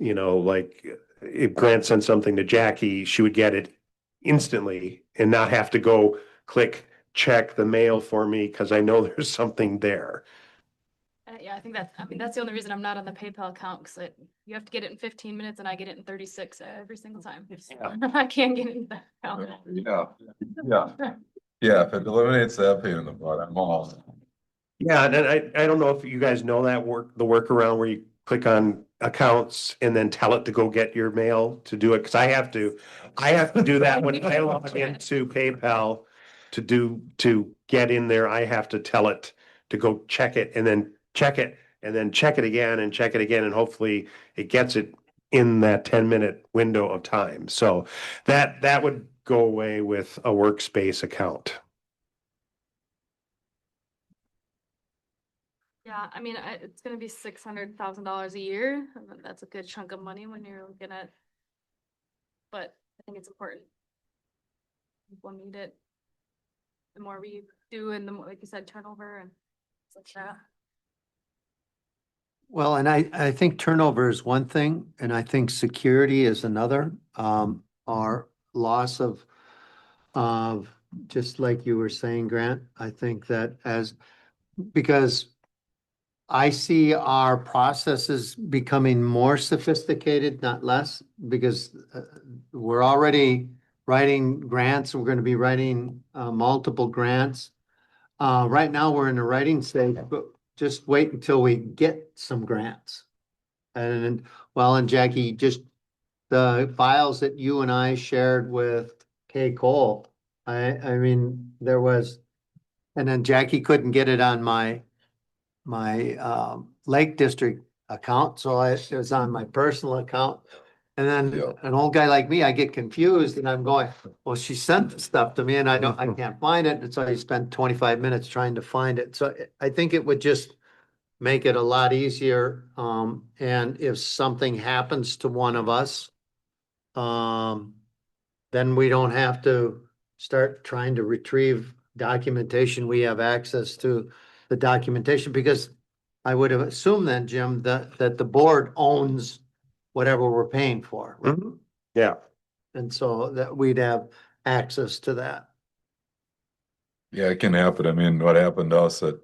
like if Grant sent something to Jackie, she would get it instantly and not have to go click check the mail for me because I know there's something there. Yeah, I think that's the only reason I'm not on the PayPal account because you have to get it in 15 minutes and I get it in 36 every single time. I can't get into that account. Yeah, yeah, yeah, if it eliminates that pain in the butt, I'm all. Yeah, and I don't know if you guys know the workaround where you click on accounts and then tell it to go get your mail to do it, because I have to do that when I log into PayPal to get in there. I have to tell it to go check it and then check it and then check it again and check it again, and hopefully it gets it in that 10-minute window of time. So that would go away with a workspace account. Yeah, I mean, it's gonna be $600,000 a year. That's a good chunk of money when you're looking at. But I think it's important. People need it. The more we do and the more, like you said, turnover and such that. Well, and I think turnover is one thing, and I think security is another. Our loss of, just like you were saying, Grant, I think that because I see our processes becoming more sophisticated, not less, because we're already writing grants. We're going to be writing multiple grants. Right now, we're in the writing stage, but just wait until we get some grants. And well, and Jackie, just the files that you and I shared with Kay Cole, I mean, there was, and then Jackie couldn't get it on my Lake District account, so it was on my personal account. And then Yeah. an old guy like me, I get confused and I'm going, well, she sent the stuff to me and I can't find it. And so I spent 25 minutes trying to find it. So I think it would just make it a lot easier. And if something happens to one of us, then we don't have to start trying to retrieve documentation. We have access to the documentation, because I would have assumed then, Jim, that the board owns whatever we're paying for. Mhm. Yeah. And so that we'd have access to that. Yeah, it can happen. I mean, what happened to us at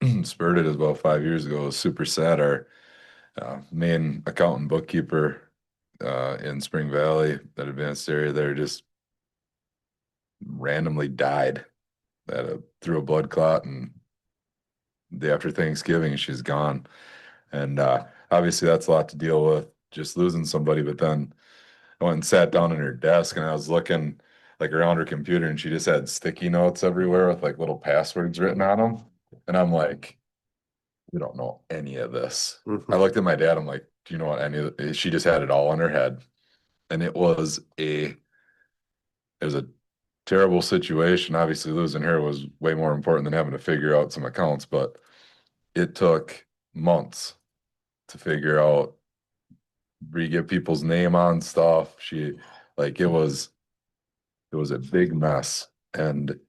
Spurted is about 5 years ago. It was super sad. Our main accountant bookkeeper in Spring Valley, that advanced area there, just randomly died through a blood clot, and the day after Thanksgiving, she's gone. And obviously, that's a lot to deal with, just losing somebody. But then I went and sat down at her desk, and I was looking like around her computer and she just had sticky notes everywhere with like little passwords written on them. And I'm like, we don't know any of this. Mhm. I looked at my dad, I'm like, do you know what any of it? She just had it all in her head. And it was a terrible situation. Obviously, losing her was way more important than having to figure out some accounts, but it took months to figure out, re-get people's name on stuff. Like, it was a big mess. And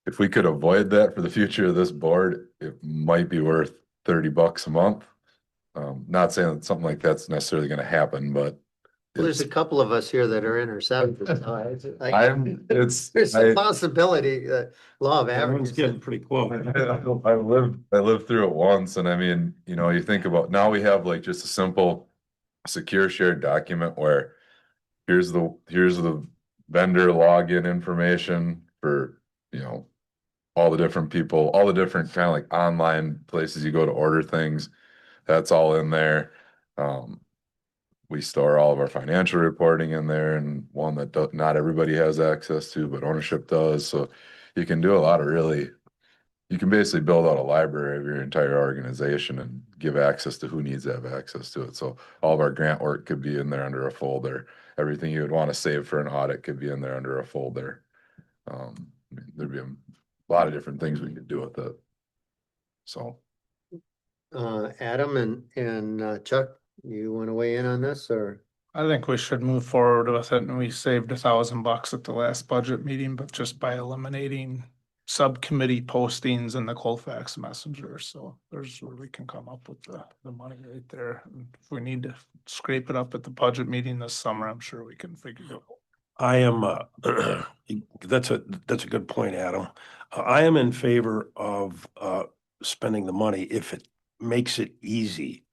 if we could avoid that for the future of this board, it might be worth $30 a month. Not saying that something like that's necessarily gonna happen, but Well, there's a couple of us here that are in our seventies. There's I- a possibility, law of Everyone's averages. getting pretty close. I lived through it once, and I mean, you know, you think about now we have like just a simple secure shared document where here's the vendor login information for, you know, all the different people, all the different kind of like online places you go to order things. That's all in there. Um, we store all of our financial reporting in there, and one that not everybody has access to, but ownership does. So you can do a lot of really, you can basically build out a library of your entire organization and give access to who needs to have access to it. So all of our grant work could be in there under a folder. Everything you would want to save for an audit could be in there under a folder. I mean, there'd be a lot of different things we could do with it. So. Adam and Chuck, you want to weigh in on this or? I think we should move forward with it, and we saved $1,000 at the last budget meeting, but just by eliminating subcommittee postings in the Colfax Messenger. So there's where we can come up with the money right there. And if we need to scrape it up at the budget meeting this summer, I'm sure we can figure it out. I am, that's a good point, Adam. I am in favor of, spending the money if it makes it easy.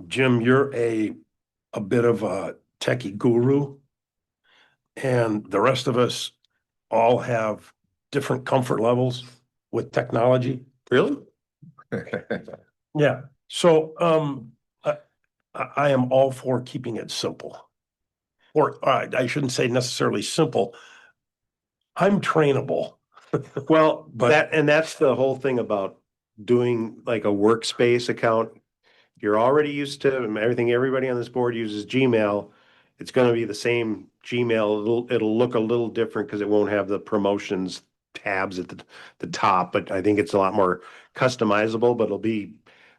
Jim, you're a bit of a techie guru. And the rest of us all have different comfort levels with technology. Really? Yeah. So, I am all for keeping it simple. Or I shouldn't say necessarily simple. I'm trainable. Well, But- that's the whole thing about doing like a workspace account. You're already used to everything, everybody on this board uses Gmail. It's gonna be the same Gmail. It'll look a little different because it won't have the promotions tabs at the top, but I think it's a lot more customizable, but it'll be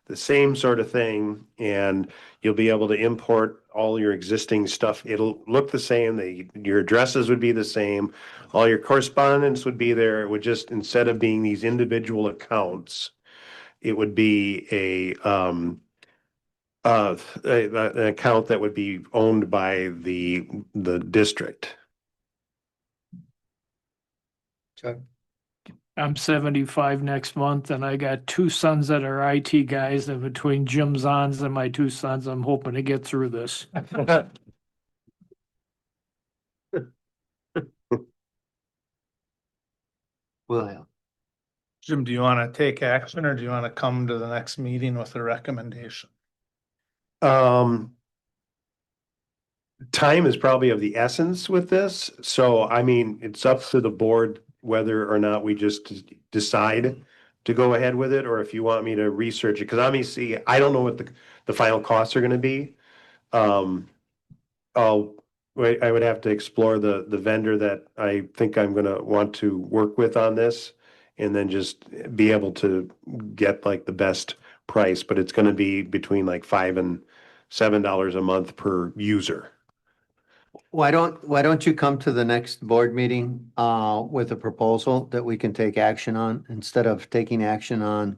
the same sort of thing. And you'll be able to import all your existing stuff. It'll look the same. Your addresses would be the same. All your correspondence would be there. It would just, instead of being these individual accounts, it would be an account that would be owned by the district. Chuck? I'm 75 next month and I got two sons that are IT guys, and between Jim Zons and my two sons, I'm hoping to get through this. William? Jim, do you want to take action, or do you want to come to the next meeting with a recommendation? Time is probably of the essence with this, so I mean, it's up to the board whether or not we just decide to go ahead with it, or if you want me to research it, because obviously, I don't know what the final costs are gonna be. I would have to explore the vendor that I think I'm gonna want to work with on this, and then just be able to get like the best price, but it's gonna be between like $5 and $7 a month per user. Why don't you come to the next board meeting, with a proposal that we can take action on instead of taking action on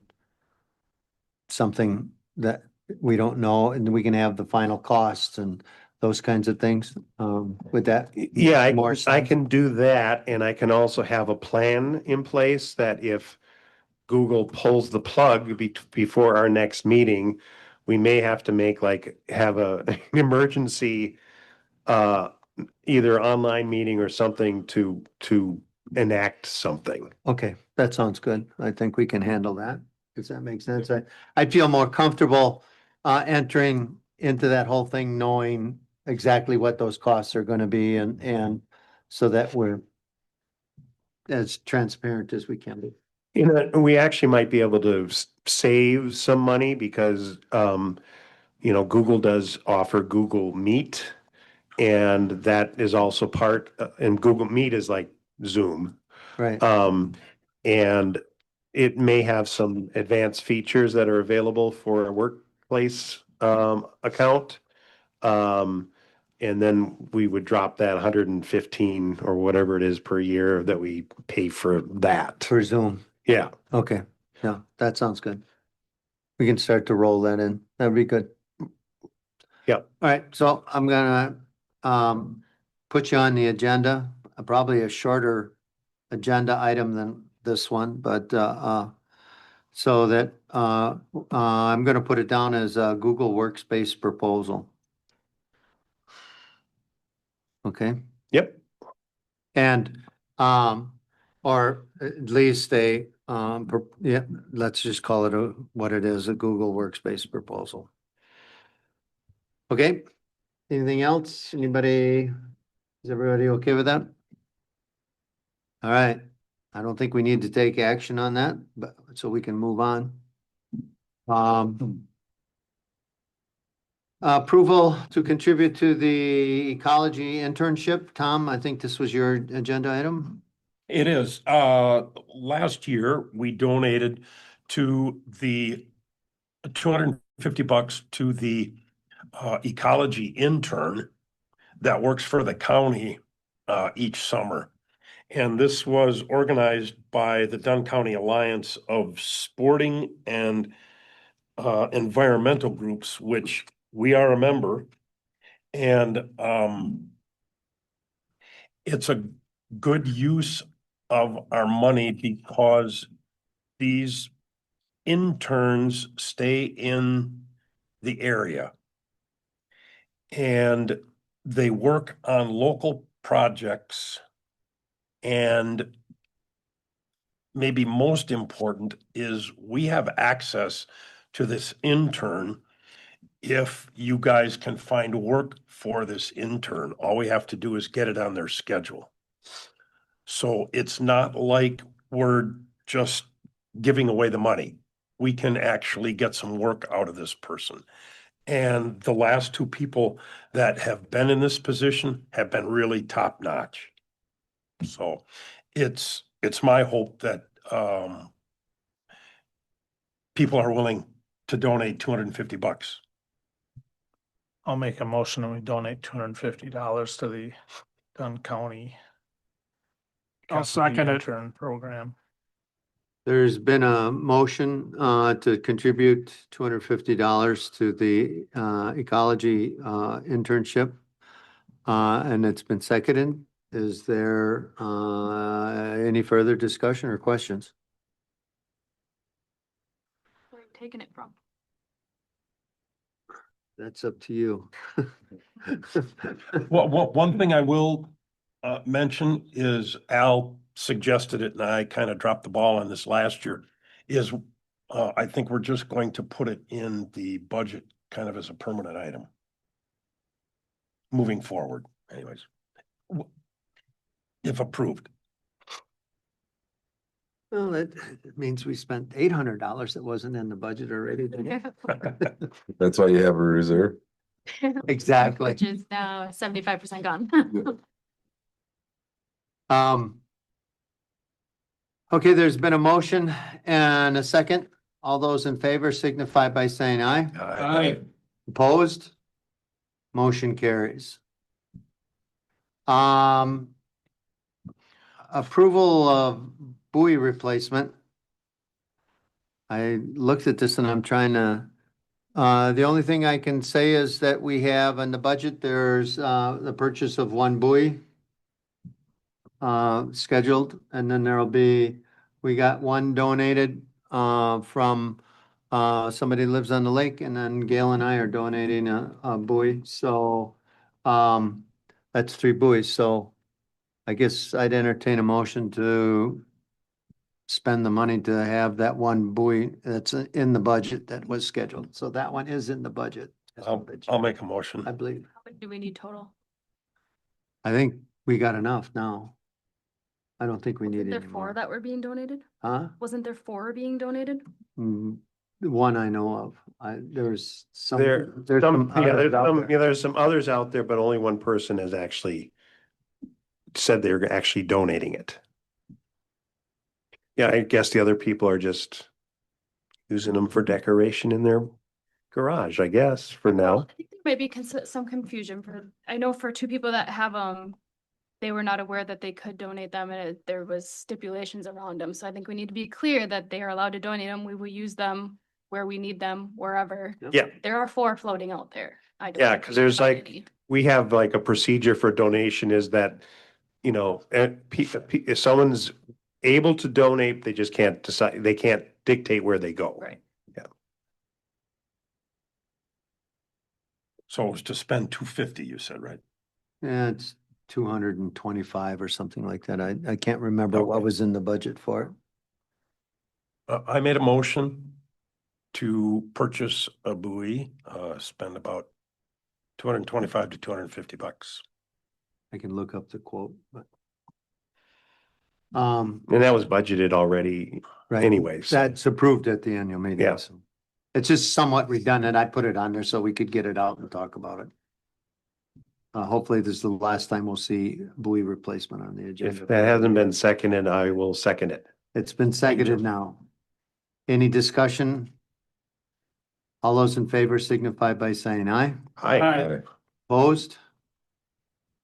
something that we don't know, and we can have the final costs and those kinds of things, with that? Yeah, More I sense? can do that, and I can also have a plan in place that if Google pulls the plug before our next meeting, we may have to have an emergency either online meeting or something to enact something. Okay, that sounds good. I think we can handle that. Does that make sense? I feel more comfortable entering into that whole thing, knowing exactly what those costs are gonna be and so that we're as transparent as we can be. You know, we actually might be able to save some money because, Google does offer Google Meet. And that is also part, and Google Meet is like Zoom. Right. And it may have some advanced features that are available for a workplace, account. And then we would drop that 115 or whatever it is per year that we pay for that. For Zoom. Yeah. Okay. Yeah, that sounds good. We can start to roll that in. That'd be good. Yeah. All right, so I'm gonna put you on the agenda, probably a shorter agenda item than this one, but so that I'm gonna put it down as a Google Workspace proposal. Okay, Yep. and or at least yeah, let's just call it what it is, a Google Workspace proposal. Okay, anything else? Anybody? Is everybody okay with that? All right, I don't think we need to take action on that, but so we can move on. Approval to contribute to the ecology internship. Tom, I think this was your agenda item. It is. Last year, we donated to the $250 to the ecology intern that works for the county each summer. And this was organized by the Dunn County Alliance of Sporting and Environmental Groups, which we are a member. And it's a good use of our money because these interns stay in the area. And they work on local projects. And maybe most important is we have access to this intern. If you guys can find work for this intern, all we have to do is get it on their schedule. So it's not like we're just giving away the money. We can actually get some work out of this person. And the last two people that have been in this position have been really top notch. So it's my hope that people are willing to donate $250. I'll make a motion and we donate $250 to the Dunn County. I'll second it. Intern program. There's been a motion to contribute $250 to the ecology internship. And it's been seconded. Is there any further discussion or questions? Where are you taking it from? That's up to you. Well, one thing I will mention is Al suggested it and I kind of dropped the ball on this last year, is I think we're just going to put it in the budget kind of as a permanent item. Moving forward, anyways. If approved. Well, that means we spent $800 that wasn't in the budget already. didn't it? That's why you have a reserve. Exactly. Which is now 75% gone. Okay, there's been a motion and a second. All those in favor signify by saying aye. Aye. Opposed? Motion carries. Approval of buoy replacement. I looked at this and I'm trying to, the only thing I can say is that we have in the budget, there's the purchase of one buoy scheduled, and then there'll be, we got one donated from somebody who lives on the lake, and then Gail and I are donating a buoy, so that's 3 buoys, so I guess I'd entertain a motion to spend the money to have that one buoy that's in the budget that was scheduled, so that one is in the budget. I'll make a motion. I believe, How much do we need total? I think We got enough now. I don't think we need Wasn't there any four more. that were being donated? Huh? Wasn't there four being donated? The one I know of. There's some. There's some, yeah, others out there. there's some others out there, but only one person has actually said they're actually donating it. Yeah, I guess the other people are just using them for decoration in their garage, I guess, for Well, now. I think there might be some confusion I know for two people that have, they were not aware that they could donate them and there was stipulations around them. So I think we need to be clear that they are allowed to donate them. We will use them where we need them, wherever. Yeah, There are four floating out there. I don't yeah, think because we there's should find like, any. we have like a procedure for donation is that, if someone's able to donate, they just can't decide, they can't dictate where they go. Right. So it was to spend 250, you said, right? Yeah, it's 225 or something like that. I can't remember what Okay. was in the budget for it. I made a motion to purchase a buoy, spend about 225 to 250 bucks. I can look up the quote, but. And that was budgeted already Right. anyway, so. That's approved at the annual meeting. Yeah. So it's just somewhat redundant. I put it on there so we could get it out and talk about it. Hopefully this is the last time we'll see buoy replacement on the agenda. If that hasn't been seconded, I will second it. It's been seconded now. Any discussion? All those in favor signify by saying aye. Hi. Aye. Opposed?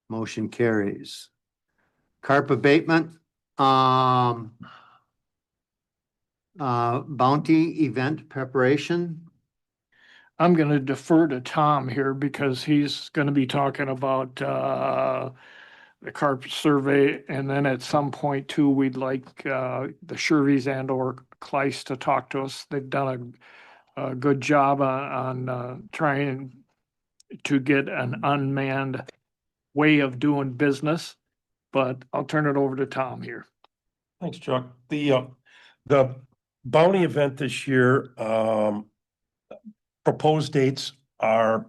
Motion carries. Carp abatement, bounty event preparation. I'm gonna defer to Tom here because he's gonna be talking about, the carp survey, and then at some point too, we'd like, the Shervies and or Kleist to talk to us. They've done a good job on trying to get an unmanned way of doing business. But I'll turn it over to Tom here. Thanks, Chuck. The bounty event this year, proposed dates are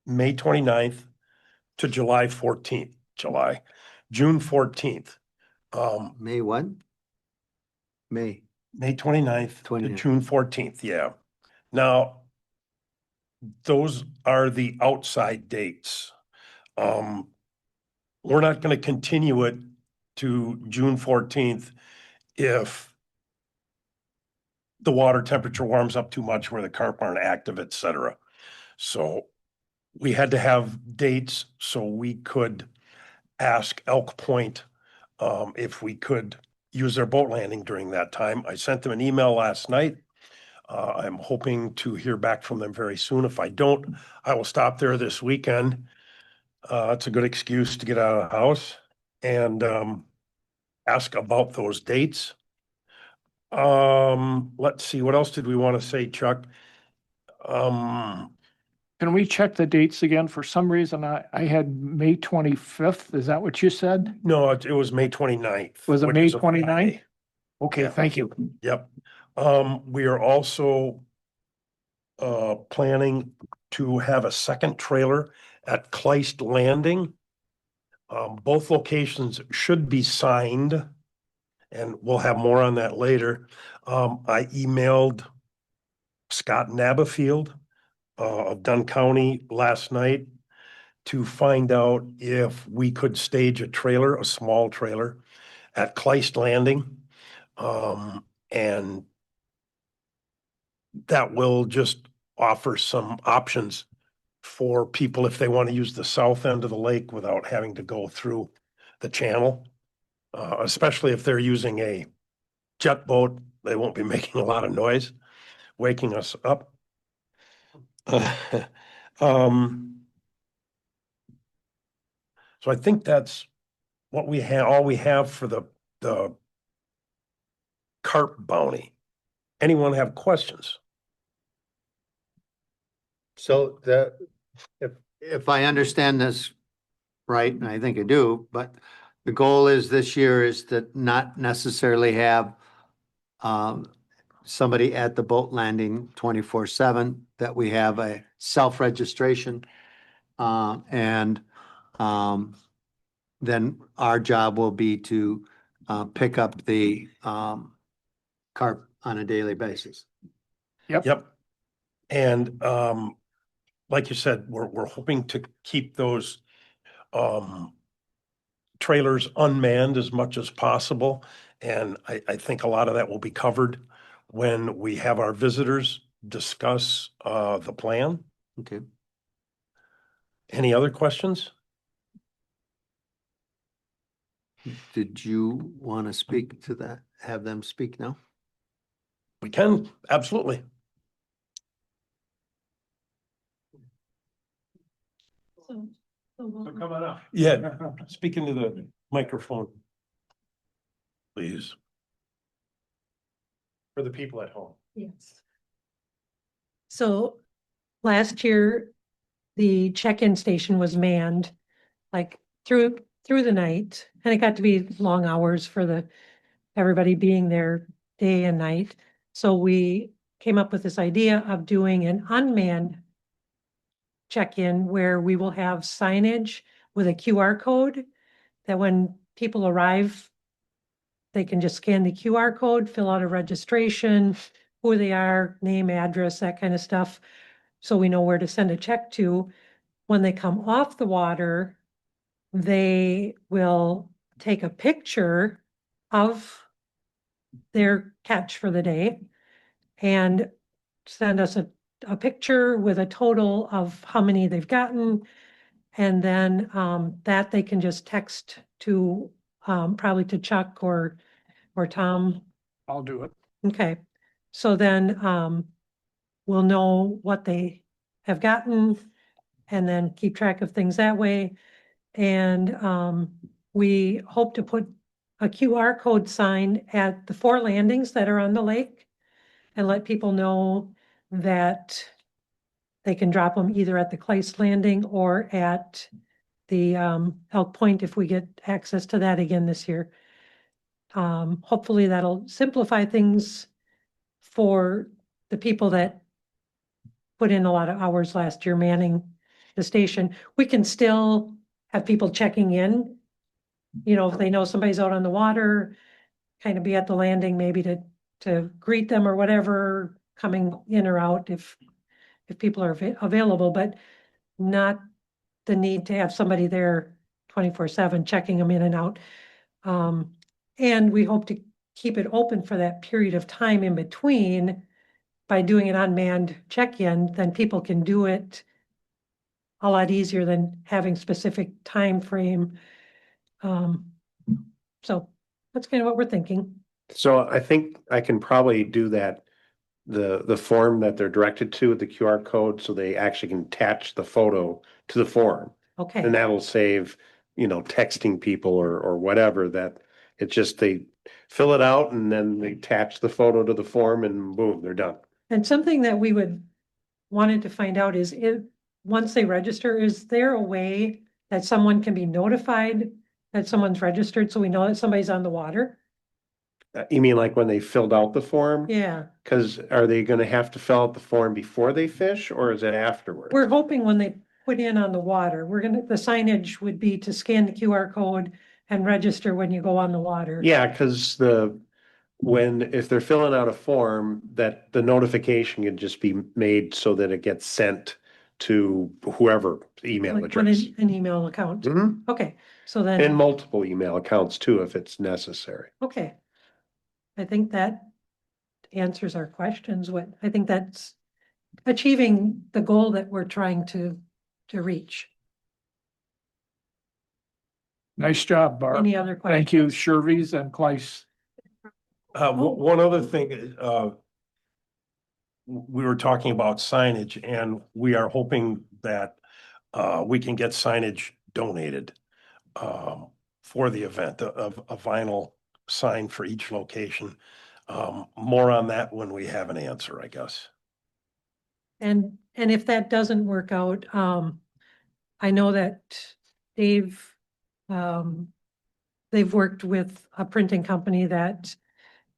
May 29th to July 14th, June 14th. May what? May. May 29th to 29th. June 14th, yeah. Now, those are the outside dates. We're not gonna continue it to June 14th if the water temperature warms up too much where the carp aren't active, et cetera. So we had to have dates so we could ask Elk Point if we could use their boat landing during that time. I sent them an email last night. I'm hoping to hear back from them very soon. If I don't, I will stop there this weekend. It's a good excuse to get out of the house and ask about those dates. Let's see, what else did we want to say, Chuck? Can we check the dates again? For some reason, I had May 25th. Is that what you said? No, it was May 29th. Was it which May is a 29th? Friday. Okay, Yeah. thank you. Yep. We are also planning to have a second trailer at Kleist Landing. Both locations should be signed, and we'll have more on that later. I emailed Scott Nabafield of Dunn County last night to find out if we could stage a trailer, a small trailer, at Kleist Landing. And that will just offer some options for people if they want to use the south end of the lake without having to go through the channel. Especially if they're using a jet boat, they won't be making a lot of noise, waking us up. So I think that's what we have, all we have for the carp bounty. Anyone have questions? So if I understand this right, and I think I do, but the goal is this year is to not necessarily have somebody at the boat landing 24/7, that we have a self-registration. And then our job will be to pick up the carp on a daily basis. Yep. And like you said, we're hoping to keep those trailers unmanned as much as possible. And I think a lot of that will be covered when we have our visitors discuss the plan. Okay. Any other questions? Did you want to speak to that? Have them speak now? We can, absolutely. So Come on up. Yeah, speak into the microphone. Please. For the people at home. yes. So last year, the check-in station was manned like through the night, and it got to be long hours for everybody being there day and night. So we came up with this idea of doing an unmanned check-in where we will have signage with a QR code that when people arrive, they can just scan the QR code, fill out a registration, who they are, name, address, that kind of stuff. So we know where to send a check to. When they come off the water, they will take a picture of their catch for the day and send us a picture with a total of how many they've gotten. And then that they can just text to probably to Chuck or Tom. I'll do it. Okay, so then we'll know what they have gotten and then keep track of things that way. And we hope to put a QR code sign at the 4 landings that are on the lake and let people know that they can drop them either at the Clace Landing or at the Elk Point if we get access to that again this year. Hopefully that'll simplify things for the people that put in a lot of hours last year manning the station. We can still have people checking in. You know, if they know somebody's out on the water, kind of be at the landing maybe to greet them or whatever, coming in or out if people are available, but not the need to have somebody there 24/7 checking them in and out. And we hope to keep it open for that period of time in between by doing an unmanned check-in, then people can do it a lot easier than having specific time frame. So that's kind of what we're thinking. So I think I can probably do that, the form that they're directed to with the QR code, so they actually can attach the photo to the form. Okay, And that'll save, texting people or whatever, that it's just they fill it out and then they attach the photo to the form and boom, they're done. and something that we wanted to find out is once they register, is there a way that someone can be notified that someone's registered so we know that somebody's on the water? You mean like when they filled out the form? Yeah, Cause are they gonna have to fill out the form before they fish or is it afterwards? we're hoping when they put in on the water, the signage would be to scan the QR code and register when you go on the water. Yeah, cause if they're filling out a form, that the notification can just be made so that it gets sent to whoever email Like when address. an email account. Mhm. Okay, so And then, multiple email accounts too, if it's necessary. okay. I think that answers our questions. I think that's achieving the goal that we're trying to reach. Nice job, Barb. Any other questions? Thank you, Shervies and Kleis. One other thing, we were talking about signage and we are hoping that we can get signage donated for the event, of a vinyl sign for each location. More on that when we have an answer, I guess. And if that doesn't work out, I know that they've worked with a printing company that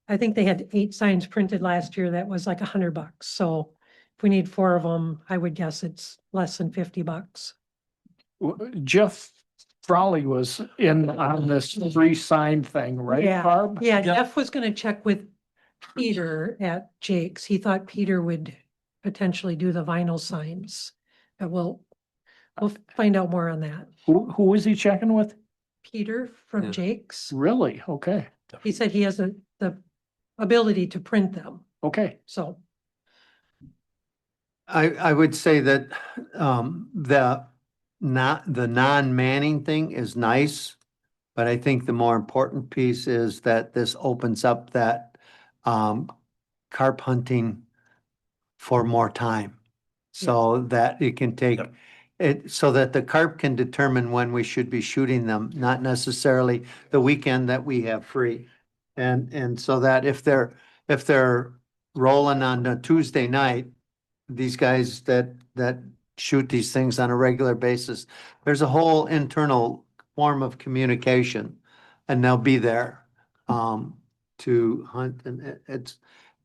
I think they had 8 signs printed last year. That was like $100. So if we need 4 of them, I would guess it's less than $50. Jeff Frawley was in on this free sign thing, right, Yeah, Barb? yeah, Jeff was gonna check with Peter at Jake's. He thought Peter would potentially do the vinyl signs. But we'll find out more on that. Who was he checking with? Peter Yeah. from Jake's, Really? Okay, he said he has the ability to print them, okay. so. I would say that, the non-manning thing is nice. But I think the more important piece is that this opens up that, carp hunting for more time. So that it can take Yep. it, so that the carp can determine when we should be shooting them, not necessarily the weekend that we have free. And so that if they're rolling on a Tuesday night, these guys that shoot these things on a regular basis, there's a whole internal form of communication, and they'll be there to hunt, and it's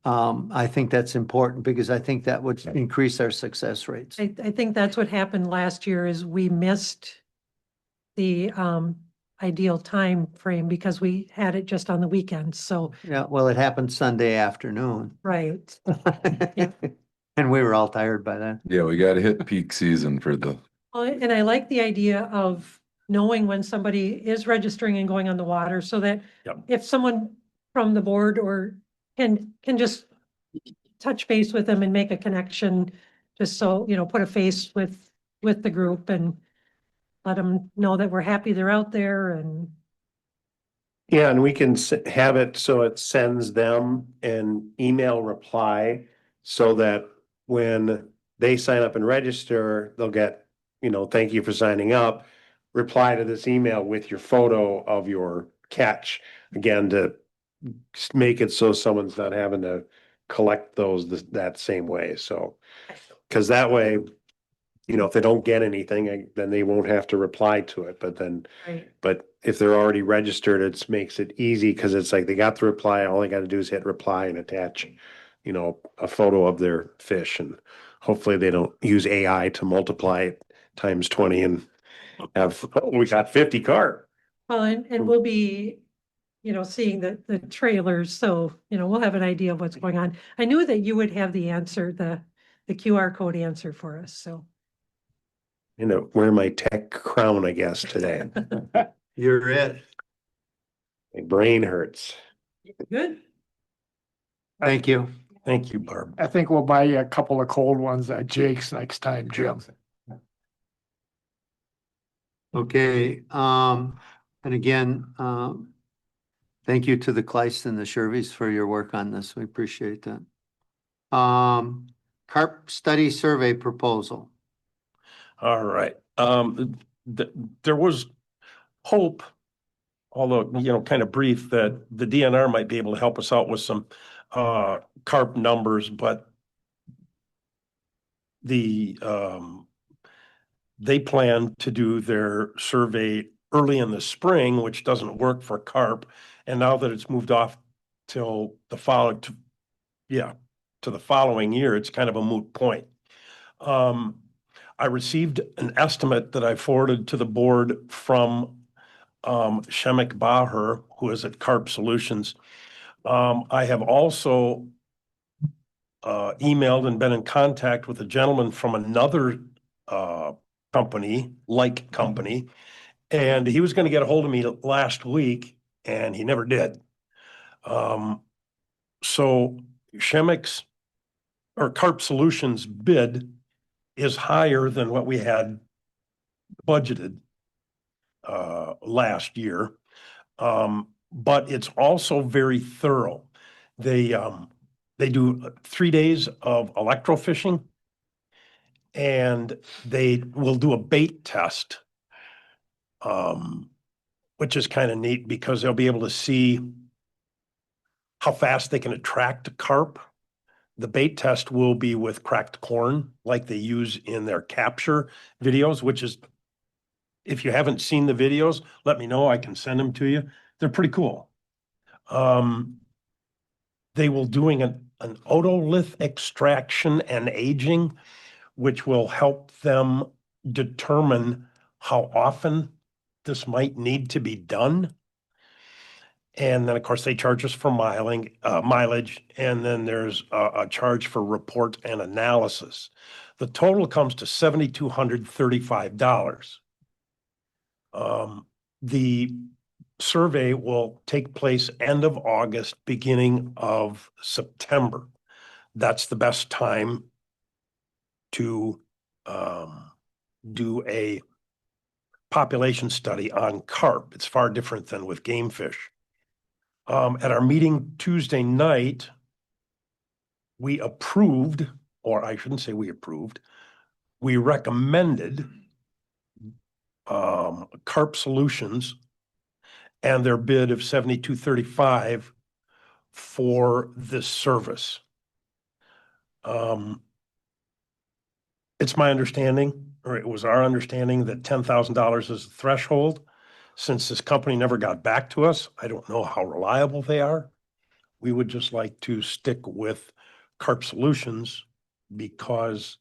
I think that's important because I think that would increase our success rates. I think that's what happened last year is we missed the ideal time frame because we had it just on the weekends, so, Yeah, well, it happened Sunday afternoon. right. And we were all tired by then. Yeah, we gotta hit peak season for the, Well, and I like the idea of knowing when somebody is registering and going on the water so that Yep. if someone from the board or can just touch base with them and make a connection, just so, put a face with the group and let them know that we're happy they're out there and, Yeah, and we can have it so it sends them an email reply so that when they sign up and register, they'll get, thank you for signing up. Reply to this email with your photo of your catch, again, to make it so someone's not having to collect those that same way, so. Cause that way, if they don't get anything, then they won't have to reply to it, right. but if they're already registered, it makes it easy, cause it's like they got the reply, all they gotta do is hit reply and attach, a photo of their fish, and hopefully they don't use AI to multiply it times 20 and have, oh, we got 50 carp. Well, and we'll be, seeing the trailers, so, we'll have an idea of what's going on. I knew that you would have the answer, the QR code answer for us, so. Wear my tech crown, I guess, today. You're it. My brain hurts. Good. Thank you. Thank you, Barb. I think we'll buy you a couple of cold ones at Jake's next time, Jim. Okay, and again, thank you to the Kleist and the Shervies for your work on this. We appreciate that. Carp study survey proposal. All right, there was hope, although, kind of brief, that the DNR might be able to help us out with some carp numbers, but they plan to do their survey early in the spring, which doesn't work for carp. And now that it's moved off till the following, to the following year, it's kind of a moot point. I received an estimate that I forwarded to the board from Shemek Baher, who is at Carp Solutions. I have also emailed and been in contact with a gentleman from another company, and he was going to get a hold of me last week, and he never did. So Shemek's or Carp Solutions bid is higher than what we had budgeted last year. But it's also very thorough. They do 3 days of electrofishing, and they will do a bait test, which is kind of neat because they'll be able to see how fast they can attract carp. The bait test will be with cracked corn, like they use in their capture videos, which is, if you haven't seen the videos, let me know. I can send them to you. They're pretty cool. They will doing an otolith extraction and aging, which will help them determine how often this might need to be done. And then, of course, they charge us for mileage, and then there's a charge for report and analysis. The total comes to $7,235. The survey will take place end of August, beginning of September. That's the best time to do a population study on carp. It's far different than with game fish. At our meeting Tuesday night, we approved, or I shouldn't say we approved, we recommended Carp Solutions and their bid of $7,235 for this service. It's my understanding, or it was our understanding, that $10,000 is the threshold. Since this company never got back to us, I don't know how reliable they are. We would just like to stick with Carp Solutions because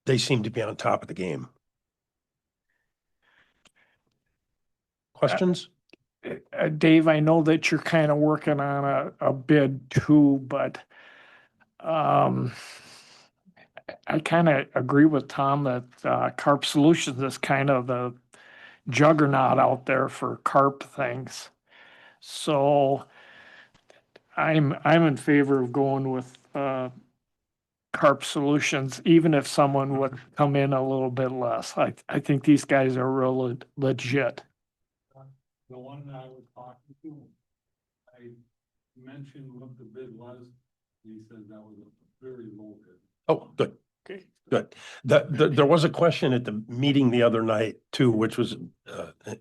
they seem to be on top of the game. Questions? Dave, I know that you're kind of working on a bid too, but I kind of agree with Tom that Carp Solutions is kind of the juggernaut out there for carp things. So I'm in favor of going with Carp Solutions, even if someone would come in a little bit less. I think these guys are real legit. The one I was talking to, I mentioned what the bid was, and he said that was a very low bid. Oh, good. Okay. Good. There was a question at the meeting the other night too, which was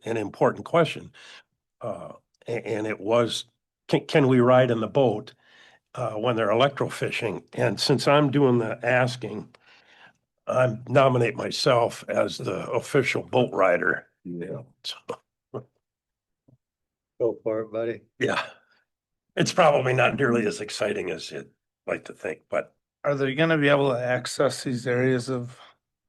an important question. And it was, can we ride in the boat when they're electrofishing? And since I'm doing the asking, I nominate myself as the official boat rider. Yeah. Go for it, buddy. Yeah. It's probably not nearly as exciting as you'd like to think, but Are they gonna be able to access these areas of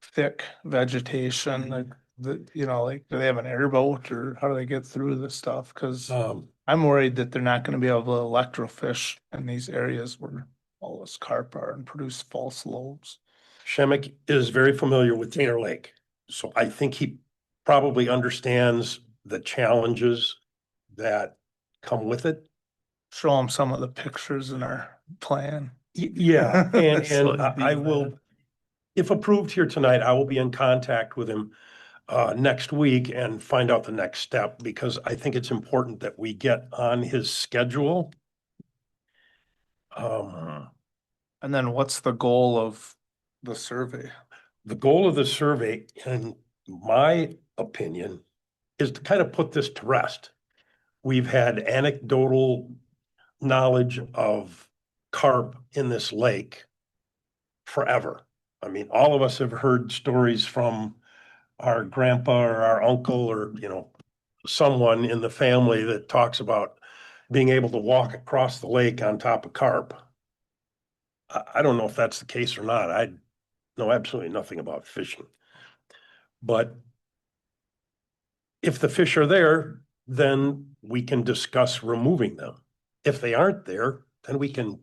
thick vegetation, like like, do they have an airboat or how do they get through this stuff? Cause I'm worried that they're not gonna be able to electrofish in these areas where all this carp are and produce false loads. Shemek is very familiar with Tainter Lake. So I think he probably understands the challenges that come with it. Show them some of the pictures in our plan. Yeah, and So it'd be I will, bad. if approved here tonight, I will be in contact with him next week and find out the next step, because I think it's important that we get on his schedule. And then what's the goal of the survey? The goal of the survey, in my opinion, is to kind of put this to rest. We've had anecdotal knowledge of carp in this lake forever. I mean, all of us have heard stories from our grandpa or our uncle or, someone in the family that talks about being able to walk across the lake on top of carp. I don't know if that's the case or not. I know absolutely nothing about fishing. But if the fish are there, then we can discuss removing them. If they aren't there, then we can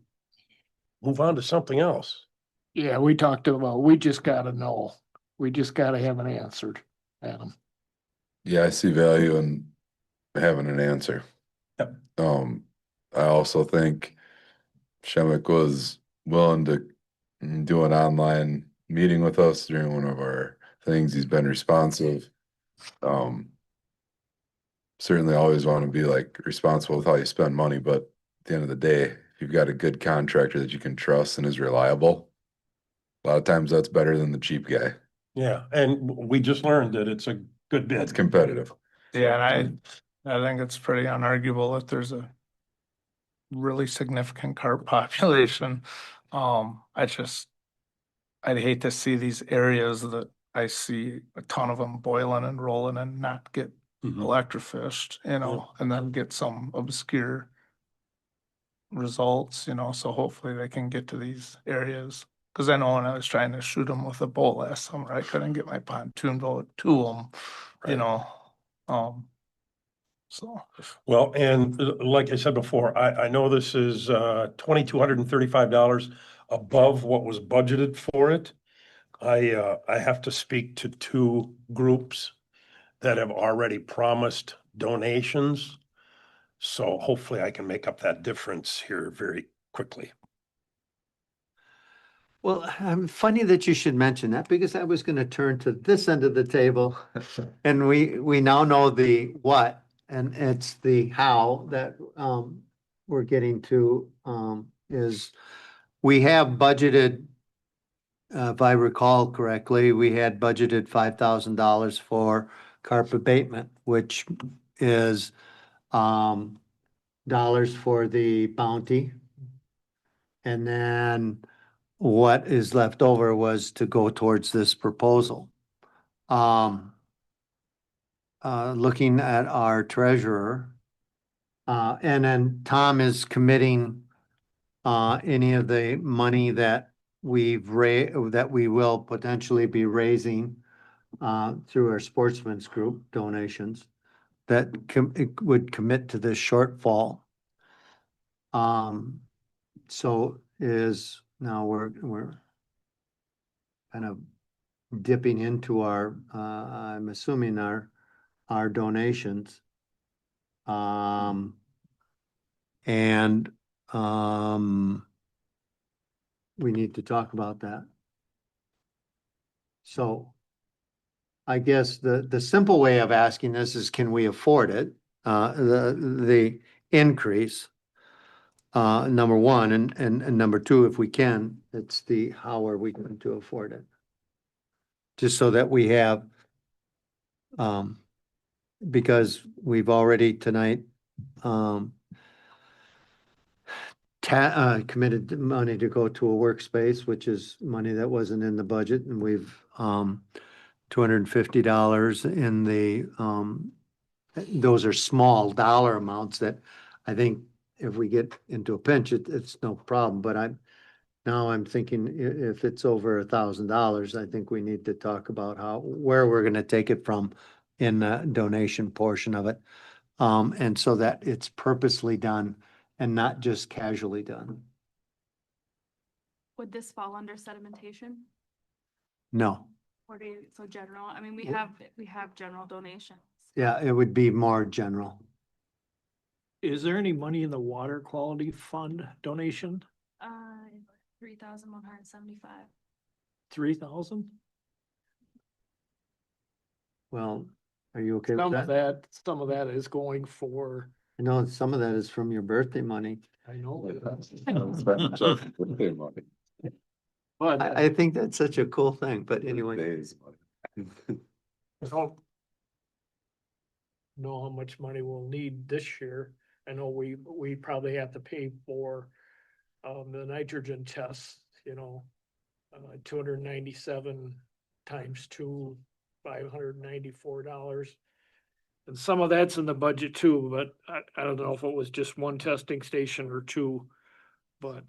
move on to something else. Yeah, we talked about, we just gotta know. We just gotta have an answer, Adam. Yeah, I see value in having an answer. Yep. I also think Shemek was willing to do an online meeting with us during one of our things. He's been responsive. Certainly always want to be like responsible with how you spend money, but at the end of the day, if you've got a good contractor that you can trust and is reliable, a lot of times that's better than the cheap guy. Yeah, and we just learned that it's a good bid. It's competitive. Yeah, and I think it's pretty unarguable that there's a really significant carp population. I'd hate to see these areas that I see a ton of them boiling and rolling and not get Mhm. electrofished, and then get some obscure results, so hopefully they can get to these areas Cause I know when I was trying to shoot them with a boat last summer, I couldn't get my pontoon boat to them, you Right. know, so. Well, and like I said before, I know this is $2,235 above what was budgeted for it. I have to speak to two groups that have already promised donations. So hopefully I can make up that difference here very quickly. Well, funny that you should mention that because I was gonna turn to this end of the table. And we now know the what, and it's the how that, we're getting to, is we have budgeted, if I recall correctly, we had budgeted $5,000 for carp abatement, which is, dollars for the bounty. And then what is left over was to go towards this proposal. Looking at our treasurer, and then Tom is committing any of the money that that we will potentially be raising through our sportsman's group donations that it would commit to this shortfall. So now we're kind of dipping into our, I'm assuming our donations. And, we need to talk about that. So I guess the simple way of asking this is, can we afford it? The increase, number one, and number two, if we can, it's the, how are we going to afford it? Just so that we have, because we've already tonight, committed money to go to a workspace, which is money that wasn't in the budget, and we've, $250 in the, those are small dollar amounts that I think if we get into a pinch, it's no problem, but now I'm thinking if it's over $1,000, I think we need to talk about where we're gonna take it from in the donation portion of it. And so that it's purposely done and not just casually done. Would this fall under sedimentation? No, Or do you, so general, I mean, we have general donations. yeah, it would be more general. Is there any money in the water quality fund donation? 3,175. 3,000? Well, are you okay with that? Some of that is going for, I know some of that is from your birthday money. I know. I, But I think that's such a cool thing, but anyway. I don't know how much money we'll need this year. I know we probably have to pay for the nitrogen tests, 297 times two, $594. And some of that's in the budget too, but I don't know if it was just one testing station or two, but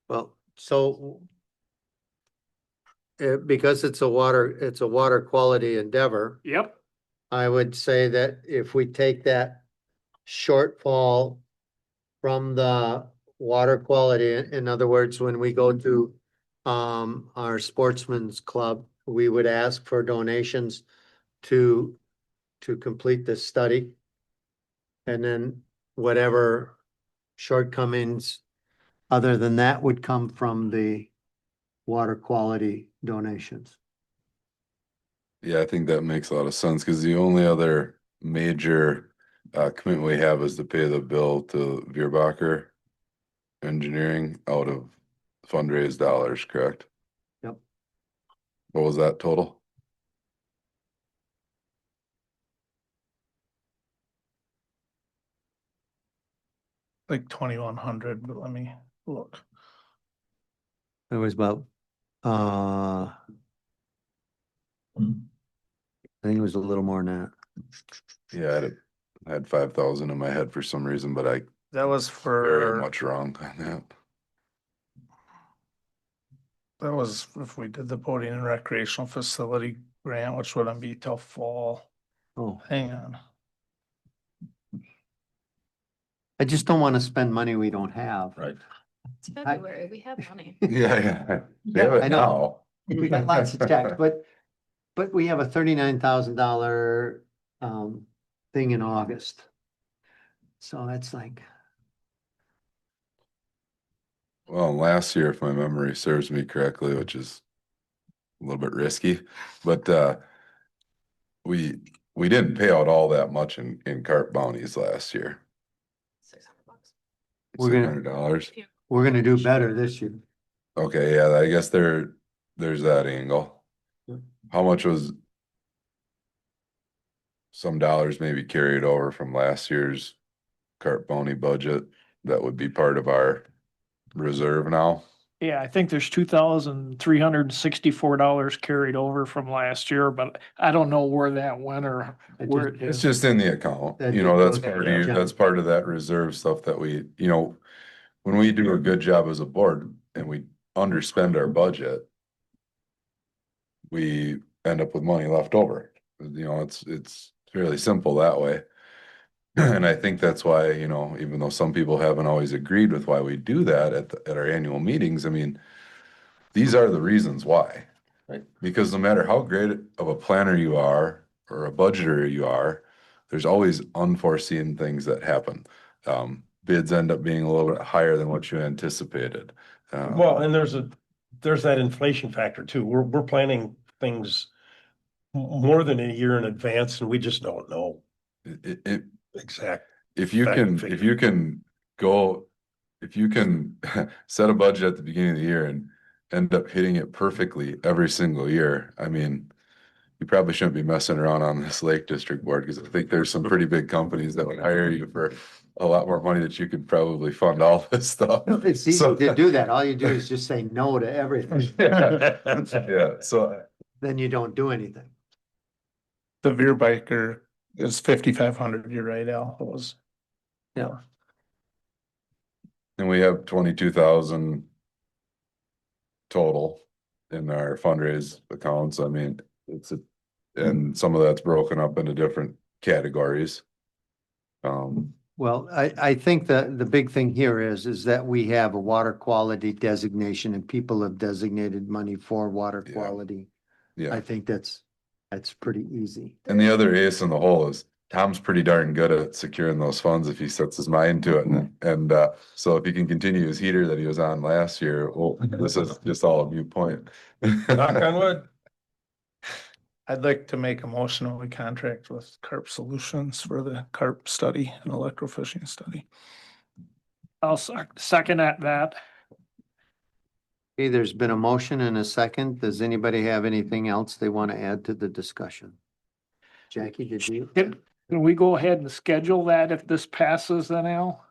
Well, so because it's a water quality endeavor, yep. I would say that if we take that shortfall from the water quality, in other words, when we go to our sportsman's club, we would ask for donations to complete this study. And then whatever shortcomings other than that would come from the water quality donations. Yeah, I think that makes a lot of sense because the only other major commitment we have is to pay the bill to Vierbacher Engineering out of fundraised dollars, correct? Yep. What was that total? Like 2,100, but let me look. It was about, I think it was a little more than that. Yeah, I had 5,000 in my head for some reason, but I That was very for, much wrong on that. That was if we did the boating and recreational facility grant, which wouldn't be till fall. Oh, Hang on. I just don't want to spend money we don't have. Right. It's February, we have money. Yeah. They Yeah, have it I know. now. We got lots of checks, but we have a $39,000 thing in August. So that's like, Well, last year, if my memory serves me correctly, which is a little bit risky, but we didn't pay out all that much in carp bounties last year. $600. We're gonna- $600. we're gonna do better this year. Okay, yeah, I guess there's that angle. How much was some dollars maybe carried over from last year's carp bounty budget that would be part of our reserve now? Yeah, I think there's $2,364 carried over from last year, but I don't know where that went or where it It's is. just in the account, That you know, that's just goes part to of, the that's part of that reserve stuff that we, you know, when we do a good job as a board and we underspend our budget, we end up with money left over. You know, it's fairly simple that way. And I think that's why, you know, even though some people haven't always agreed with why we do that at our annual meetings, I mean, these are the reasons why. Right. Because no matter how great of a planner you are or a budgeter you are, there's always unforeseen things that happen. Bids end up being a little bit higher than what you anticipated. Well, and there's that inflation factor too. We're planning things more than a year in advance and we just don't know it exact. if you Fact can, figure. if you can go, if you can set a budget at the beginning of the year and end up hitting it perfectly every single year, I mean, you probably shouldn't be messing around on this Lake District board because I think there's some pretty big companies that would hire you for a lot more money that you could probably fund all this stuff. It's easy So- to do that. All you do is just say no to everything. Yeah, so Then you don't do anything. The Veer biker is 5,500. You're right, Al. It was. Yeah. and we have 22,000 total in our fundraise accounts. I mean, and some of that's broken up into different categories. Well, I think the big thing here is that we have a water quality designation and people have designated money for water Yeah. quality. I Yeah, think that's pretty easy. and the other ace in the hole is Tom's pretty darn good at securing those funds if he sets his mind to it. And so if he can continue his heater that he was on last year, well, this is just all a moot point. Knock on wood. I'd like to make a motion when we contract with Carp Solutions for the carp study and electrofishing study. I'll second at that. Okay, there's been a motion and a second. Does anybody have anything else they want to add to the discussion? Jackie, did you? Can we go ahead and schedule that if this passes then, Al?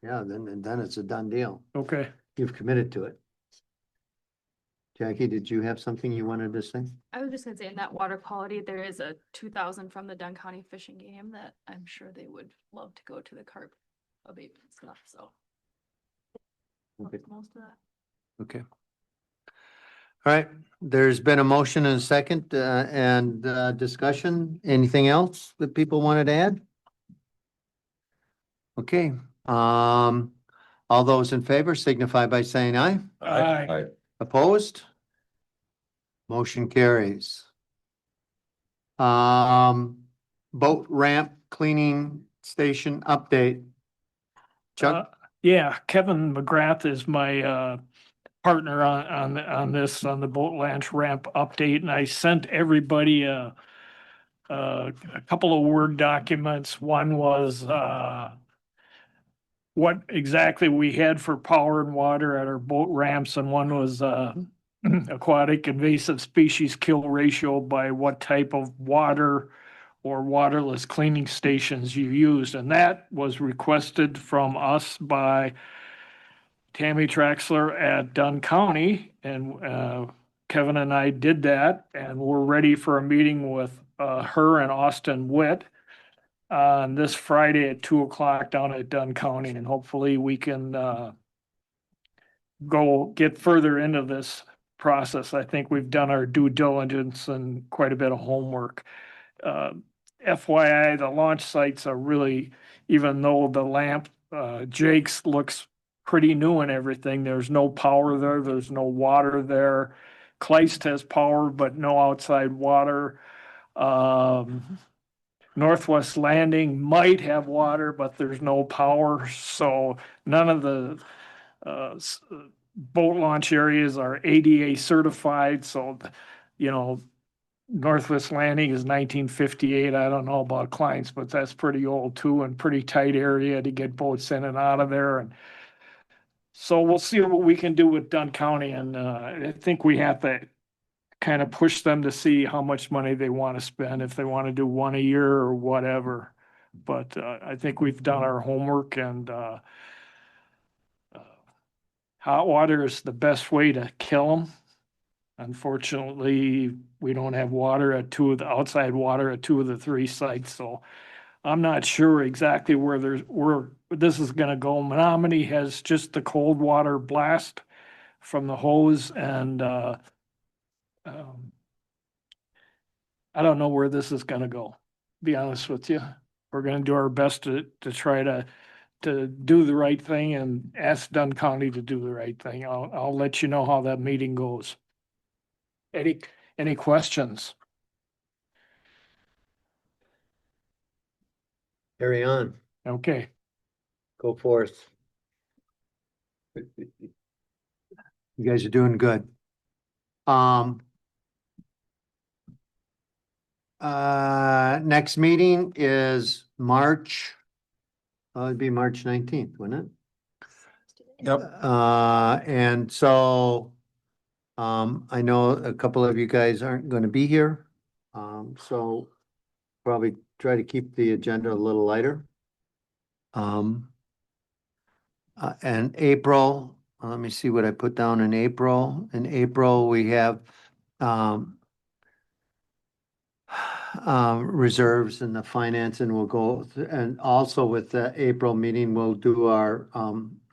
Yeah, then it's a done deal. Okay. You've committed to it. Jackie, did you have something you wanted to say? I was just gonna say, in that water quality, there is a 2,000 from the Dunn County fishing game that I'm sure they would love to go to the carp abatement stuff, so. Okay. Most of that. Okay. All right, there's been a motion and a second, and discussion. Anything else that people wanted to add? Okay, all those in favor signify by saying aye. Aye. Opposed? Motion carries. Boat ramp cleaning station update. Chuck? Yeah, Kevin McGrath is my partner on this, on the boat launch ramp update, and I sent everybody a couple of Word documents. One was what exactly we had for power and water at our boat ramps, and one was aquatic invasive species kill ratio by what type of water or waterless cleaning stations you used. And that was requested from us by Tammy Traxler at Dunn County, and Kevin and I did that, and we're ready for a meeting with her and Austin Witt on this Friday at 2:00 down at Dunn County, and hopefully we can go get further into this process. I think we've done our due diligence and quite a bit of homework. FYI, the launch sites are really, even though the lamp, Jake's looks pretty new and everything, there's no power there, there's no water there. Kleist has power, but no outside water. Northwest Landing might have water, but there's no power, so none of the boat launch areas are ADA certified, so, you know, Northwest Landing is 1958. I don't know about clients, but that's pretty old too, and pretty tight area to get boats in and out of there. And so we'll see what we can do with Dunn County, and I think we have to kind of push them to see how much money they want to spend, if they want to do one a year or whatever. But I think we've done our homework, and hot water is the best way to kill them. Unfortunately, we don't have water at outside water at 2 of the 3 sites, so I'm not sure exactly where this is gonna go. Menominee has just the cold water blast from the hose, and I don't know where this is gonna go, to be honest with you. We're gonna do our best to try to do the right thing and ask Dunn County to do the right thing. I'll let you know how that meeting goes. Any questions? Carry on, Okay, go forth. You guys are doing good. Next meeting is March. It'd be March 19th, wouldn't it? Yep. And so, I know a couple of you guys aren't gonna be here. So probably try to keep the agenda a little lighter. And April, let me see what I put down in April. In April, we have, reserves in the finance, and we'll go, and also with the April meeting, we'll do our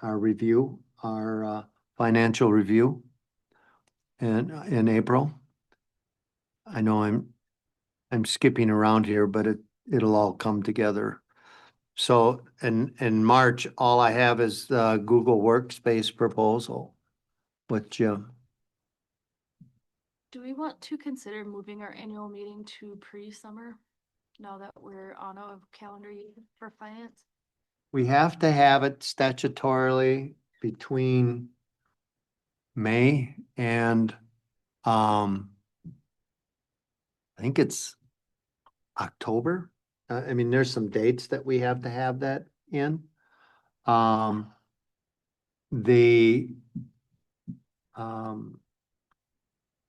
review, our, financial review in April. I know I'm skipping around here, but it'll all come together. So in March, all I have is the Google Workspace proposal with Jim. Do we want to consider moving our annual meeting to pre-summer? Now that we're on a calendar year for finance? We have to have it statutorily between May and, I think it's October. I mean, there's some dates that we have to have that in. The,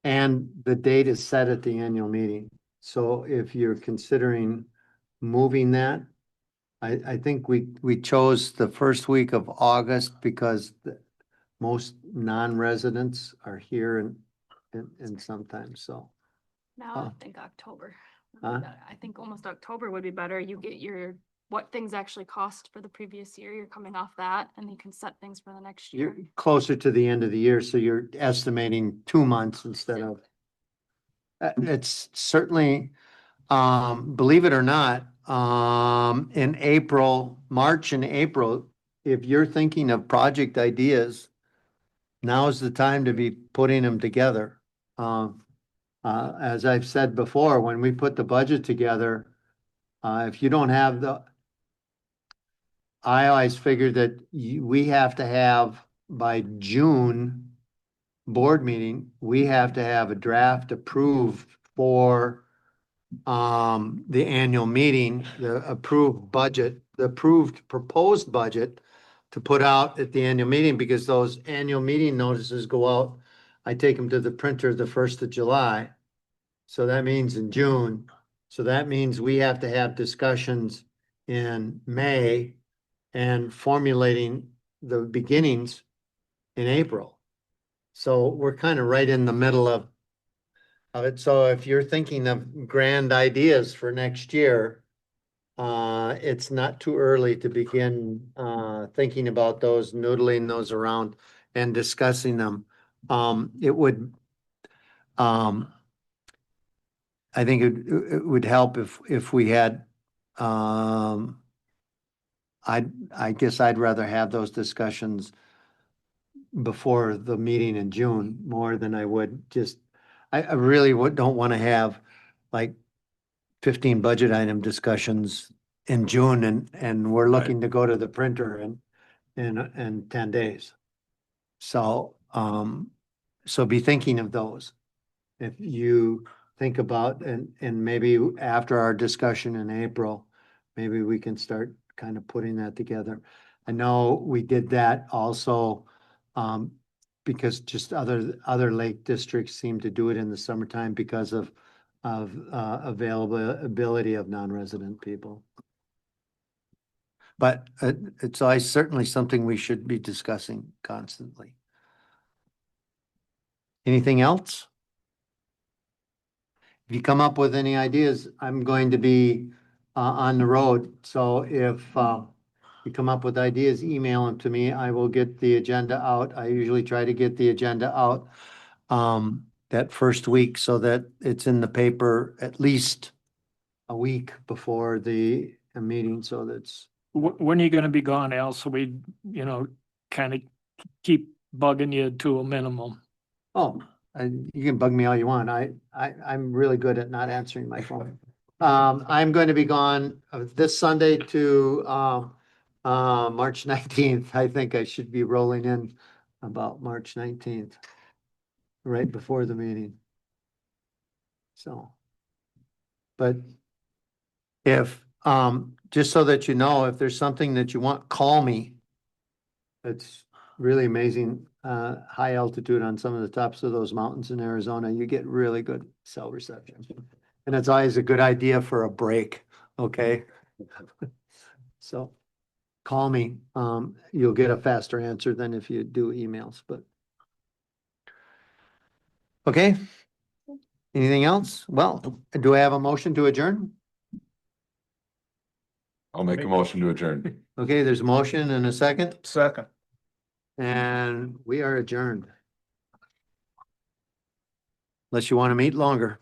and the date is set at the annual meeting. So if you're considering moving that, I think we chose the first week of August because most non-residents are here and sometimes, so. Now Huh. I think October. Huh? I think almost October would be better. You get what things actually cost for the previous year. You're coming off that, and you can set things for the next year. You're closer to the end of the year, so you're estimating 2 months instead of. It's certainly, believe it or not, in April, March and April, if you're thinking of project ideas, now's the time to be putting them together. As I've said before, when we put the budget together, if you don't have I always figured that we have to have by June board meeting, we have to have a draft approved for the annual meeting, the approved budget, the approved proposed budget to put out at the annual meeting, because those annual meeting notices go out. I take them to the printer the 1st of July. So that means in June. So that means we have to have discussions in May and formulating the beginnings in April. So we're kind of right in the middle of it. So if you're thinking of grand ideas for next year, it's not too early to begin thinking about those, noodling those around and discussing them. It would I think it would help if we had, I guess I'd rather have those discussions before the meeting in June more than I would just, I really don't want to have like 15 budget item discussions in June and we're looking to go to the printer in 10 days. So, so be thinking of those. If you think about, and maybe after our discussion in April, maybe we can start kind of putting that together. I know we did that also, because just other lake districts seem to do it in the summertime because of availability of non-resident people. But it's always certainly something we should be discussing constantly. Anything else? If you come up with any ideas, I'm going to be on the road. So if you come up with ideas, email them to me. I will get the agenda out. I usually try to get the agenda out that first week so that it's in the paper at least a week before the meeting. So that's, When are you gonna be gone, Al? So we, kind of keep bugging you to a minimum. oh, and you can bug me all you want. I'm really good at not answering my phone. I'm going to be gone this Sunday to March 19th. I think I should be rolling in about March 19th, right before the meeting. So, but if, just so that you know, if there's something that you want, call me. It's really amazing, high altitude on some of the tops of those mountains in Arizona, you get really good cell reception. And it's always a good idea for a break, okay? So call me, you'll get a faster answer than if you do emails, but. Okay? Anything else? Well, do I have a motion to adjourn? I'll make a motion to adjourn. Okay, there's a motion and a second, Second. and we are adjourned. Unless you want to meet longer.